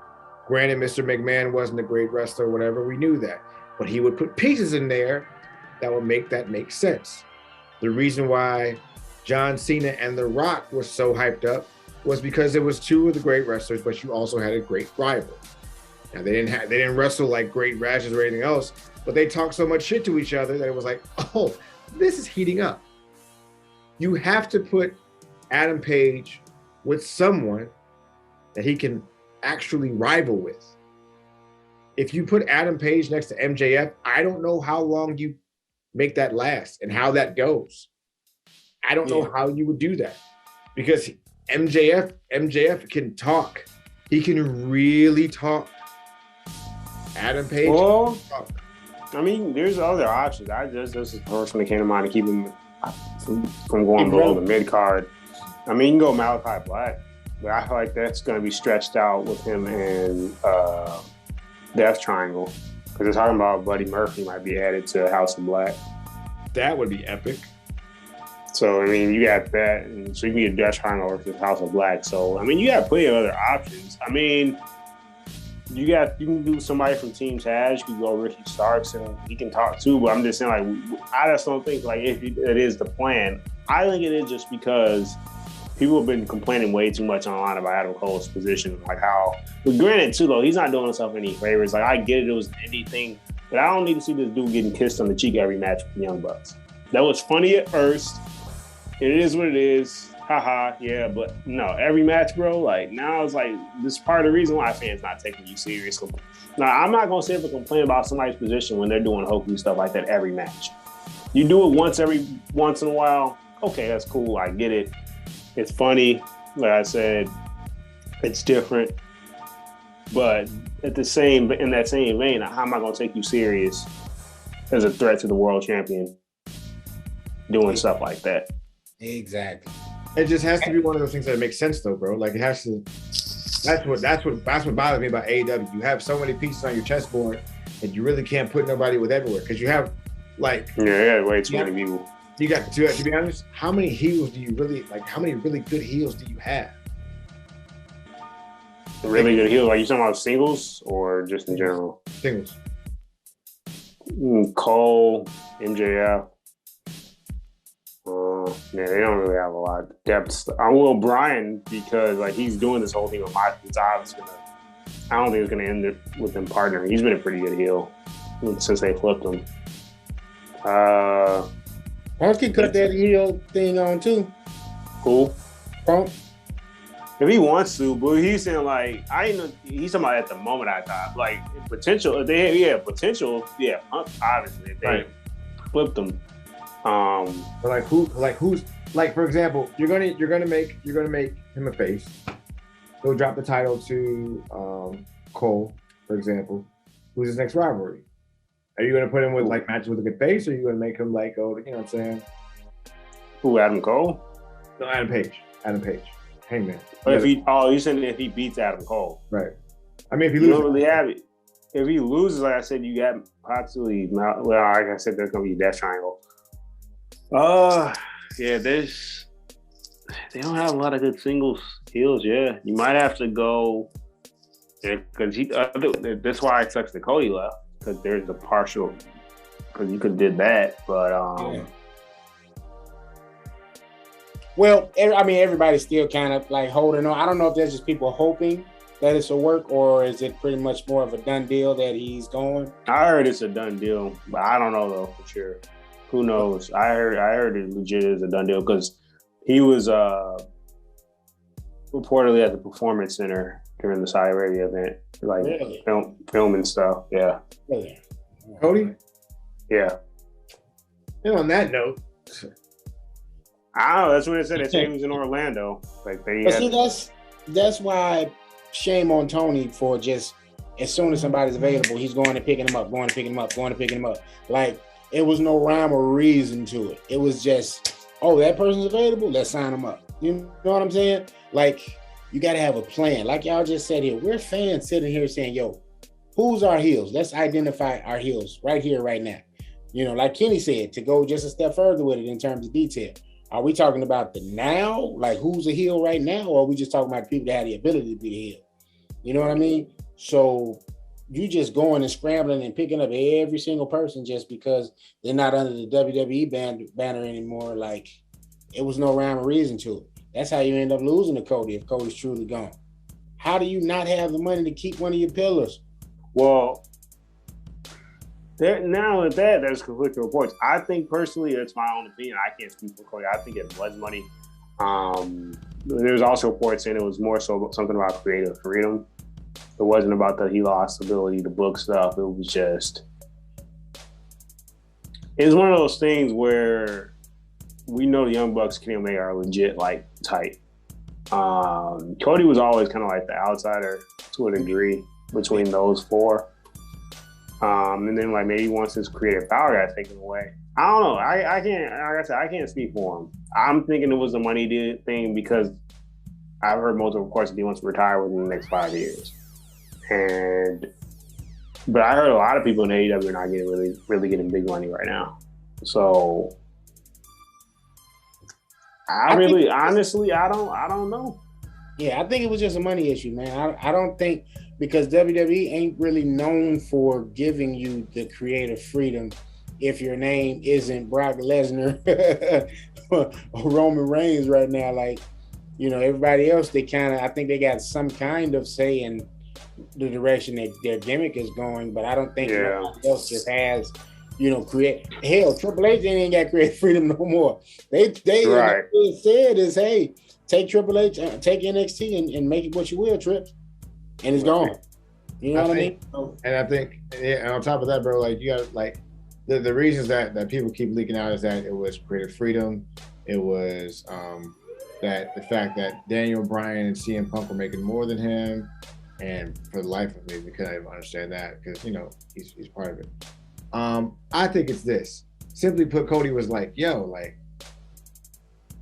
Granted, Mr. McMahon wasn't a great wrestler or whatever, we knew that. But he would put pieces in there that would make that make sense. The reason why John Cena and The Rock were so hyped up was because it was two of the great wrestlers, but you also had a great rival. Now they didn't wrestle like great rashes or anything else, but they talked so much shit to each other that it was like, oh, this is heating up. You have to put Adam Page with someone that he can actually rival with. If you put Adam Page next to MJF, I don't know how long you make that last and how that goes. I don't know how you would do that because MJF can talk. He can really talk. Adam Page. Well, I mean, there's other options. This is the first one that came to mind to keep him from going below the mid card. I mean, you can go Malachi Black, but I feel like that's going to be stretched out with him and Death Triangle because they're talking about Buddy Murphy might be added to House of Black. That would be epic. So, I mean, you got that. And so you can get Death Triangle versus House of Black. So, I mean, you got plenty of other options. I mean, you can do somebody from Team Taz. You can go Ricky Starks and he can talk too. But I'm just saying, like, I just don't think, like, if it is the plan. I think it is just because people have been complaining way too much online about Adam Cole's position. Like how, but granted too, though, he's not doing himself any favors. Like, I get it was an indie thing, but I don't need to see this dude getting kissed on the cheek every match with the Young Bucks. That was funny at first. It is what it is. Haha, yeah, but no, every match, bro, like now it's like this is part of the reason why fans not taking you seriously. Now, I'm not gonna sit up and complain about somebody's position when they're doing hokey stuff like that every match. You do it once in a while, okay, that's cool, I get it. It's funny, like I said, it's different. But in that same vein, how am I gonna take you serious as a threat to the world champion doing stuff like that? Exactly. It just has to be one of those things that makes sense, though, bro. Like it has to. That's what bothers me about AEW. You have so many pieces on your chessboard that you really can't put nobody with everywhere because you have, like, way too many people. You got to be honest. How many heels do you really like? How many really good heels do you have? Really good heels? Like you talking about singles or just in general? Singles. Cole, MJF. Yeah, they don't really have a lot of depth. I will Brian because like he's doing this whole thing with my odds. I don't think it's gonna end with him partnering. He's been a pretty good heel since they flipped him. Punk can cut that heel thing on too. Who? Punk. If he wants to, but he's saying like he's talking about at the moment. I thought like potential. If they have potential. Yeah, Punk obviously if they flipped him. But who's for example, you're gonna make him a face. He'll drop the title to Cole, for example. Who's his next rivalry? Are you gonna put him with like matches with a good face, or are you gonna make him like you know what I'm saying? Who, Adam Cole? No, Adam Page. Hangman. But you saying if he beats Adam Cole, right? I mean, if he loses, loses, don't really have it. If he loses, like I said, you got possibly. Well, like I said, there's gonna be Death Triangle. Yeah, they don't have a lot of good singles heels. Yeah, you might have to go because that's why it sucks that Cody left because there's a partial because you could have did that, but Well, I mean, everybody's still kind of like holding on. I don't know if there's just people hoping that it's a work or is it pretty much more of a done deal that he's going? I heard it's a done deal, but I don't know though for sure. Who knows? I heard it legit is a done deal because he was reportedly at the Performance Center during the Saudi Arabia event, like Really? film and stuff. Yeah, Really? Cody? yeah. And on that note, I don't know. That's what it said. They said he was in Orlando. Like they. But see, that's why shame on Tony for just as soon as somebody's available, he's going and picking them up, going and picking them up, going and picking them up. Like it was no rhyme or reason to it. It was just, oh, that person's available, let's sign them up. You know what I'm saying? Like you got to have a plan. Like y'all just said here, we're fans sitting here saying, yo, who's our heels? Let's identify our heels right here, right now. You know, like Kenny said, to go just a step further with it in terms of detail. Are we talking about the now? Like who's a heel right now? Or are we just talking about the people that have the ability to be the heel? You know what I mean? So you just going and scrambling and picking up every single person just because they're not under the WWE banner anymore. Like it was no rhyme or reason to it. That's how you end up losing to Cody if Cody's truly gone. How do you not have the money to keep one of your pillars? Well, now with that, there's conflicting reports. I think personally, it's my own opinion. I can't speak for Cody. I think it was money. There's also reports saying it was more so something about creative freedom. It wasn't about that he lost the ability to book stuff. It was just, it's one of those things where we know the Young Bucks, Kenny Omega are legit like tight. Cody was always kind of like the outsider to a degree between those four. And then like maybe once his creative power got taken away, I don't know. I can't, like I said, I can't speak for him. I'm thinking it was a money thing because I've heard multiple reports that he wants to retire within the next 5 years. But I heard a lot of people in AEW are not getting really getting big money right now. So honestly, I don't know. Yeah, I think it was just a money issue, man. I don't think, because WWE ain't really known for giving you the creative freedom if your name isn't Brock Lesnar or Roman Reigns right now. Like, you know, everybody else, they kind of, I think they got some kind of say in the direction that their gimmick is going, but I don't think nobody else just has, you know, hell, Triple H ain't got creative freedom no more. They right. What they said is, hey, take Triple H, take NXT and make it what you will, Trips. And it's gone. You know what I mean? And I think, and on top of that, bro, like you got like the reasons that people keep leaking out is that it was creative freedom. It was that the fact that Daniel Bryan and CM Punk were making more than him, and for the life of me, we couldn't even understand that because you know he's part of it. I think it's this. Simply put, Cody was like, "Yo, like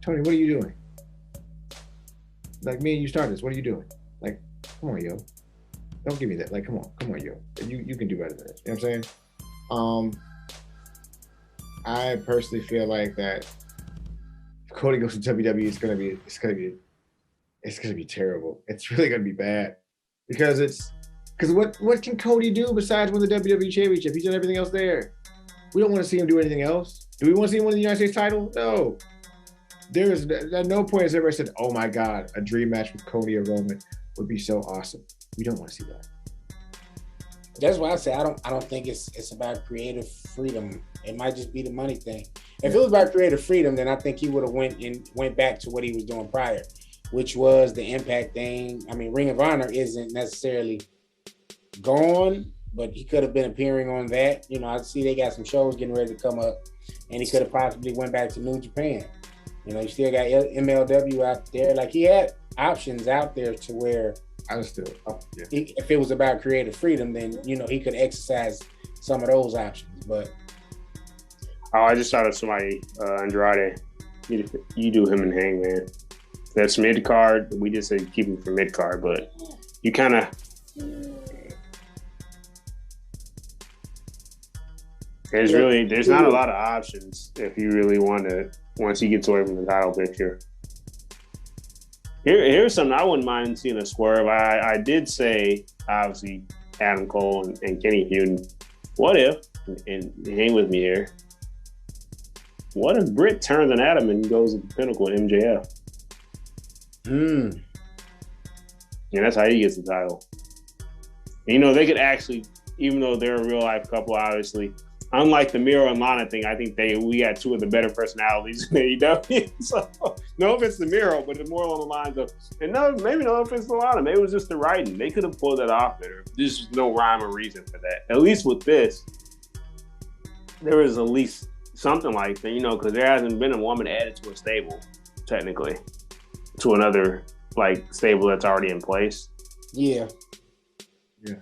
Tony, what are you doing? Like me and you started this. What are you doing? Like, come on, yo." Don't give me that. Like, come on, yo. You can do better than this. You know what I'm saying? I personally feel like that if Cody goes to WWE, it's gonna be terrible. It's really gonna be bad because what can Cody do besides win the WWE Championship? He's done everything else there. We don't want to see him do anything else. Do we want to see him win the United States title? No. There is at no point has ever said, "Oh my God, a dream match with Cody or Roman would be so awesome." We don't want to see that. That's why I say I don't think it's about creative freedom. It might just be the money thing. If it was about creative freedom, then I think he would have went back to what he was doing prior, which was the Impact thing. I mean, Ring of Honor isn't necessarily gone, but he could have been appearing on that. You know, I see they got some shows getting ready to come up, and he could have possibly went back to New Japan. You know, you still got MLW out there. Like he had options out there to where if it was about creative freedom, then you know he could exercise some of those options. But I just thought of somebody, Andrade. You do him and Hangman. That's mid card. We just say keep him for mid card, but you kind of. There's not a lot of options if you really want to. Once he gets away from the title picture. Here's something I wouldn't mind seeing a swerve. I did say, obviously, Adam Cole and Kenny feuding. What if, and hang with me here, what if Britt turns on Adam and goes to the Pinnacle and MJF? And that's how he gets the title. And, you know, they could actually, even though they're a real life couple, obviously, unlike the Miro and Lana thing, I think we had two of the better personalities in AEW. So no offense to Miro, but it's more along the lines of, and maybe no offense to Lana, maybe it was just the writing. They could have pulled that off better. There's just no rhyme or reason for that. At least with this, there was at least something like that, because there hasn't been a woman added to a stable, technically, to another like stable that's already in place. Yeah. Yeah.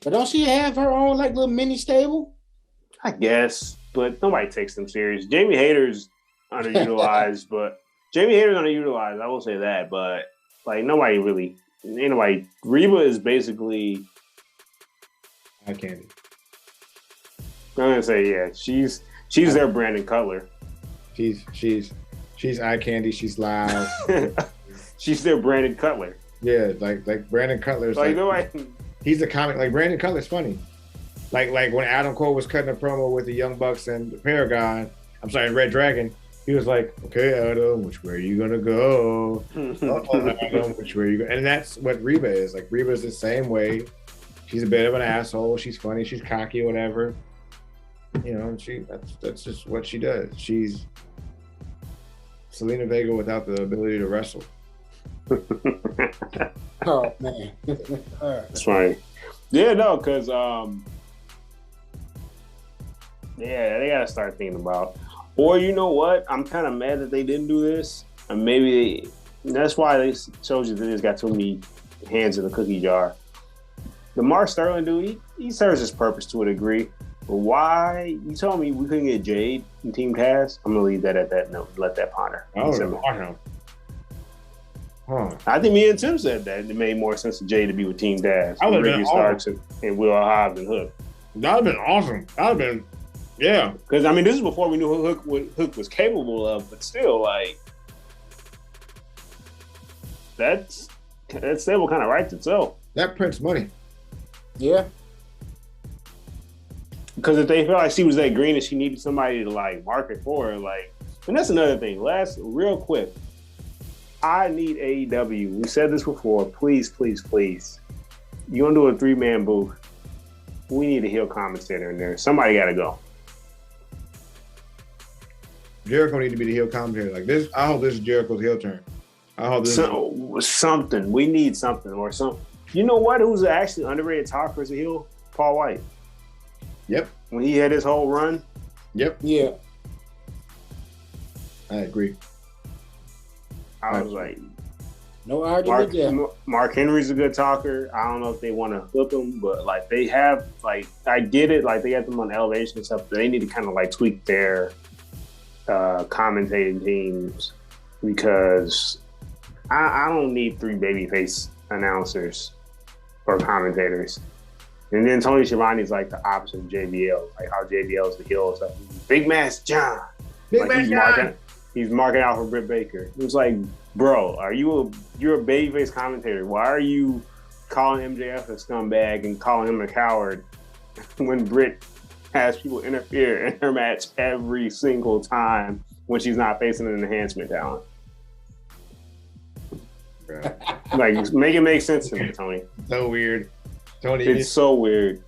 But don't she have her own like little mini stable? I guess, but nobody takes them serious. Jamie Hayter's underutilized, I will say that, but like ain't nobody. Reba is basically eye candy. I'm gonna say, yeah, she's their Brandon Cutler. She's eye candy. She's loud. She's their Brandon Cutler. Yeah, like Brandon Cutler's he's a comic. Like Brandon Cutler's funny. Like when Adam Cole was cutting a promo with the Young Bucks and Paragon. I'm sorry, Red Dragon. He was like, "Okay, Adam, which way are you gonna go? Adam, which way are you go?" And that's what Reba is. Like Reba's the same way. She's a bit of an asshole. She's funny. She's cocky, whatever. That's just what she does. She's Selena Vega without the ability to wrestle. Oh man, that's funny. Yeah, no, because they gotta start thinking about. Or you know what? I'm kind of mad that they didn't do this, and maybe that's why they showed you that he's got too many hands in the cookie jar. The Mark Sterling dude, he serves his purpose to a degree. But why? You told me we couldn't get Jade in Team Taz. I'm gonna leave that at that note. Let that ponder. I think me and Tim said that it made more sense to Jade to be with Team Taz. Ricky Starks and Will Hobbs and Hook. That'd have been awesome. That'd have been, yeah. Because this is before we knew what Hook was capable of. But still, like that stable kind of writes itself. That prints money. Yeah. Because if they felt like she was that green and she needed somebody to like market for her, like, and that's another thing. Real quick, I need AEW. We said this before. Please, please, please. You gonna do a 3-man booth? We need a heel commentator in there. Somebody got to go. Jericho need to be the heel commentator. Like this, I hope this is Jericho's heel turn. I hope this something. We need something or something. You know what? Who's actually underrated talker as a heel? Paul White. Yep. When he had his whole run. Yep. Yeah. I agree. I was like, no argument there. Mark Henry's a good talker. I don't know if they want to hook him, but like they have, like, I get it. Like they got them on elevation and stuff, but they need to kind of like tweak their commentating teams because I don't need 3 babyface announcers or commentators. And then Tony Schiavone's like the opposite of JBL, like how JBL is the heel and stuff. Big Mass John. He's marking out for Britt Baker. It was like, bro, you're a babyface commentator. Why are you calling MJF a scumbag and calling him a coward when Britt has people interfere in her match every single time when she's not facing an enhancement talent? Like, make it make sense to me, Tony. So weird. Tony, it's so weird.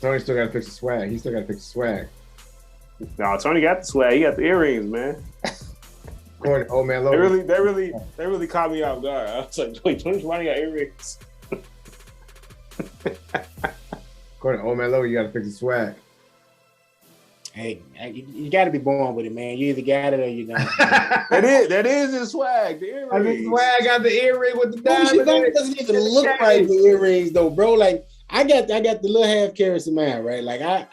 Tony still got to fix the swag. He still got to fix the swag. No, Tony got the swag. He got the earrings, man. Oh man, Logan. They really caught me off guard. I was like, wait, Tony Schiavone got earrings. According to Old Man Logan, you got to fix the swag. Hey, you got to be born with it, man. You either got it or you don't. that is his swag. The earrings. I mean, swag got the earring with the diamond. It doesn't even look like the earrings, though, bro. Like I got the little half carats in mine, right? Like I'm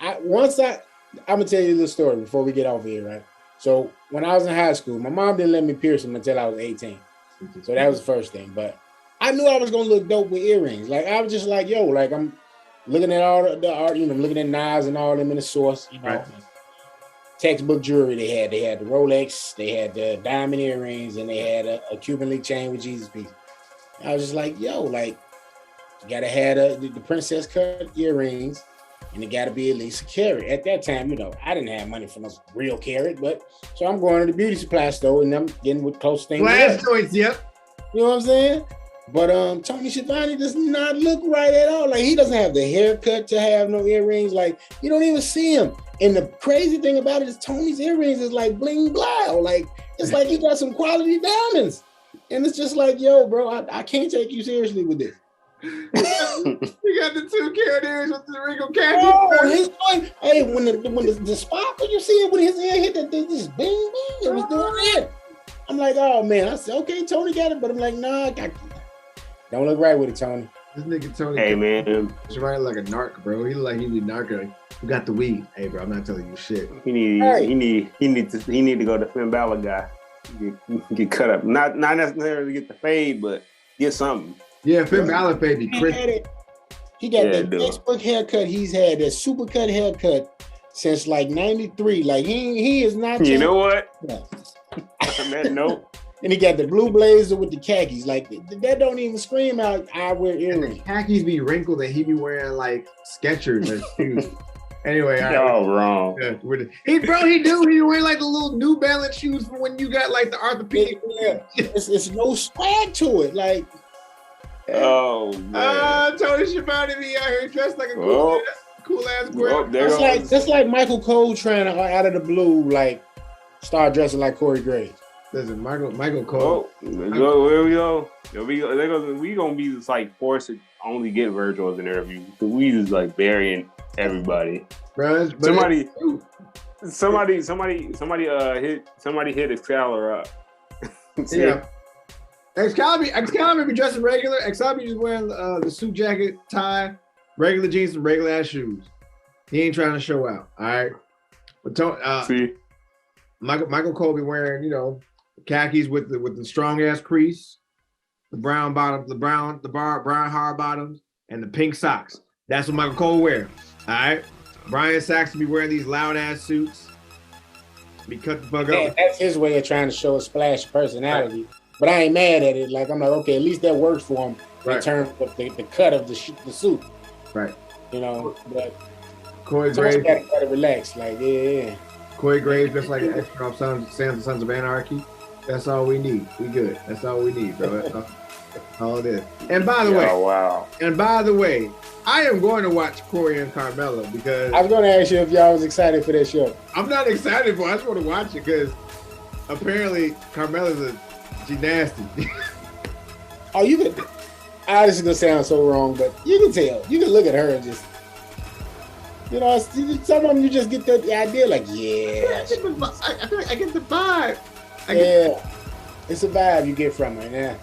gonna tell you a little story before we get off here, right? So when I was in high school, my mom didn't let me pierce them until I was 18. So that was the first thing. But I knew I was gonna look dope with earrings. Like I was just like, yo, like I'm looking at all the art, looking at knives and all them in the source, Right. Textbook jewelry they had. They had the Rolex, they had the diamond earrings, and they had a Cuban link chain with Jesus piece. I was just like, yo, like you gotta have the princess cut earrings. And it got to be at least a carat. At that time, I didn't have money for no real carat, so I'm going to the beauty supply store and I'm getting with close things. Glass joints, yep. You know what I'm saying? But Tony Schiavone does not look right at all. Like, he doesn't have the haircut to have no earrings. Like, you don't even see him. And the crazy thing about it is Tony's earrings is like bling blow. Like, it's like he got some quality diamonds. And it's just like, yo, bro, I can't take you seriously with this. You got the 2 carat earrings with the wrinkled khaki. Oh, his boy, hey, when the sparkle you see it when his ear hit that thing, just bing, bing, it was doing that. I'm like, oh man, I said, okay, Tony got it, but I'm like, nah, don't look right with it, Tony. This nigga Tony. Hey man, he's right like a narc, bro. He look like he's a narc. Like, who got the weed? Hey, bro, I'm not telling you shit. He need to go to Finn Balor guy. Get cut up. Not necessarily get the fade, but get something. Yeah, Finn Balor fade be crazy. He got that textbook haircut he's had, that super cut haircut since like 93. Like he is not. You know what? On that note. And he got the blue blazer with the khakis. Like, that don't even scream out, I wear earrings. Khakis be wrinkled and he be wearing like Skechers and shoes. Anyway, all right. Y'all wrong. He wearing like the little New Balance shoes from when you got like the orthopedic. Yeah. It's no swag to it. Like, oh man. Tony Schiavone be out here dressed like a cool ass boy. That's like Michael Cole trying to, out of the blue, like, start dressing like Corey Graves. Listen, Michael Cole. Where we go? We gonna be just like forced to only get Virgil as an interview. We just like burying everybody. Bro, somebody hit Excalibur up. Yeah. Excalibur be dressing regular. Excalibur just wearing the suit jacket, tie, regular jeans, and regular ass shoes. He ain't trying to show out. All right. But Michael Cole be wearing, khakis with the strong ass crease, the brown bottom, brown hard bottoms, and the pink socks. That's what Michael Cole wear. All right. Brian Saxon be wearing these loud ass suits. Be cut the fuck up. That's his way of trying to show a splash of personality. Right. But I ain't mad at it. Like, I'm like, okay, at least that works for him in terms of the cut of the suit. Right. But Corey Graves gotta relax. Like, yeah. Corey Graves just like an extra of Sons of Anarchy. That's all we need. We good. That's all we need, bro. That's all it is. And by the way, wow. And by the way, I am going to watch Corey and Carmella because I was going to ask you if y'all was excited for that show. I'm not excited for it. I just want to watch it because apparently Carmella's she nasty. Oh, you could. This is gonna sound so wrong, but you can tell. You can look at her and just, some of them you just get the idea, like, yeah. I feel like I get the vibe. It's a vibe you get from her. Yeah,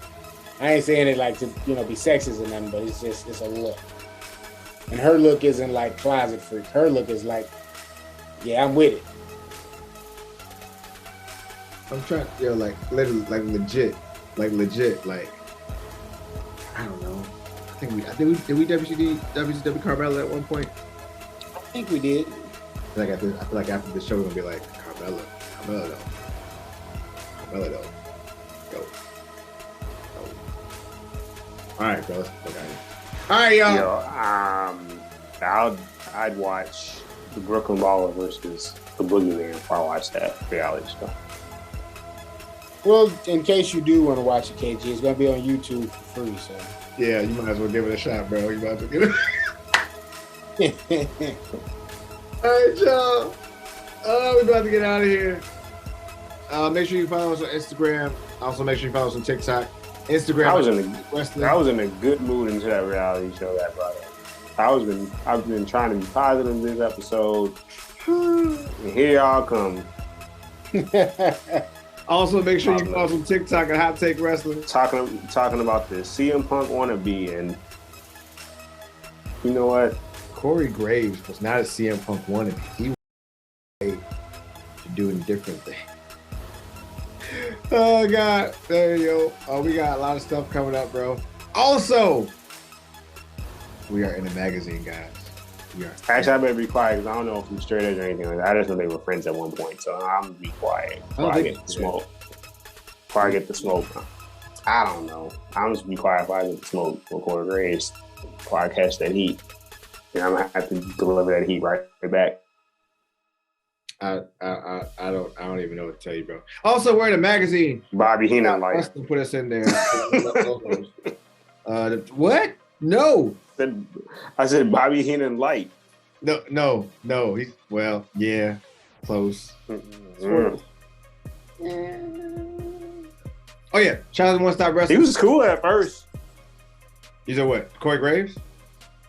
I ain't saying it like to be sexist or nothing, but it's a look. And her look isn't like closet freak. Her look is like, yeah, I'm with it. I'm trying, like literally, like legit, like I don't know. Did we WCW Carmella at one point? I think we did. I feel like after the show we're gonna be like Carmella though. Go. All right, bro. All right, y'all. I'd watch the Brooklyn Baller versus the Boogeyman before I watch that reality show. Well, in case you do want to watch it, KG, it's going to be on YouTube for free, so. Yeah, you might as well give it a shot, bro. You might as well give it. All right, y'all. We're about to get out of here. Make sure you follow us on Instagram. Also, make sure you follow us on TikTok. Instagram. I was in a good mood into that reality show that brought up. I've been trying to be positive this episode. And here y'all come. Also, make sure you follow us on TikTok at Hot Take Wrestling. Talking about the CM Punk wannabe, and you know what? Corey Graves was not a CM Punk wannabe. He was doing different things. Oh God, there you go. We got a lot of stuff coming up, bro. Also, we are in a magazine, guys. Actually, I better be quiet because I don't know if I'm straight edge or anything like that. I just know they were friends at one point, so I'm gonna be quiet before I get the smoke. Before I get the smoke, I don't know. I'm just be quiet before I get the smoke for Corey Graves. Before I catch that heat, and I'm gonna have to deliver that heat right back. I don't even know what to tell you, bro. Also, we're in a magazine. Bobby Heenan, like put us in there. What? No. I said Bobby Heenan light. No. He's yeah, close. Mm-hmm. Oh yeah, shout out to One Stop Wrestling. He was cool at first. You said what? Corey Graves?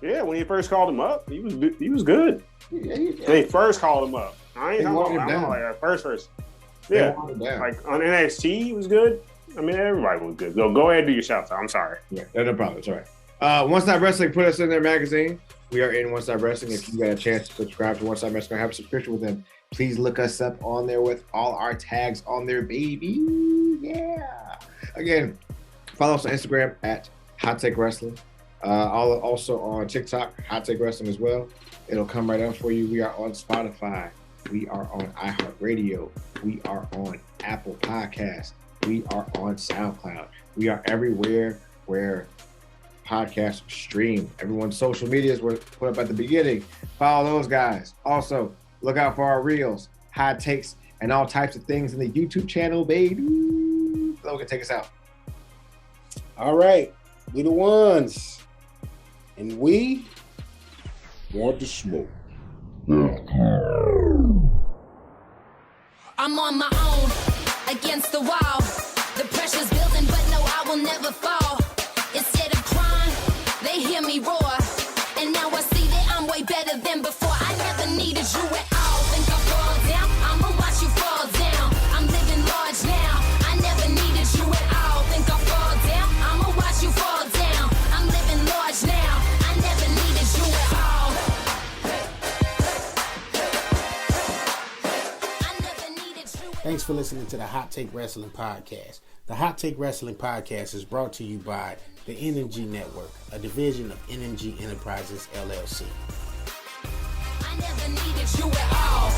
Yeah, when he first called him up, he was good. Yeah. When he first called him up. I ain't talking about like first. Yeah, like on NXT, he was good. I mean, everybody was good. Go ahead and do your shout out. I'm sorry. Yeah, no problem. It's all right. One Stop Wrestling put us in their magazine. We are in One Stop Wrestling. If you got a chance to subscribe to One Stop Wrestling, have a subscription with them. Please look us up on there with all our tags on there, baby. Yeah. Again, follow us on Instagram at Hot Take Wrestling. Also on TikTok, Hot Take Wrestling as well. It'll come right up for you. We are on Spotify. We are on iHeartRadio. We are on Apple Podcasts. We are on SoundCloud. We are everywhere where podcasts stream. Everyone's social medias were put up at the beginning. Follow those guys. Also, look out for our reels, hot takes, and all types of things in the YouTube channel, baby. Logan, take us out. All right. We the ones. And we want to smoke. I'm on my own, against the wall. The pressure's building, but no, I will never fall. Instead of crying, they hear me roar. And now I see that I'm way better than before. I never needed you at all. Think I fall down? I'ma watch you fall down. I'm living large now. I never needed you at all. Think I fall down? I'ma watch you fall down. I'm living large now. I never needed you at all. I never needed you at all. Thanks for listening to the Hot Take Wrestling Podcast. The Hot Take Wrestling Podcast is brought to you by the NMG Network, a division of NMG Enterprises, LLC. I never needed you at all.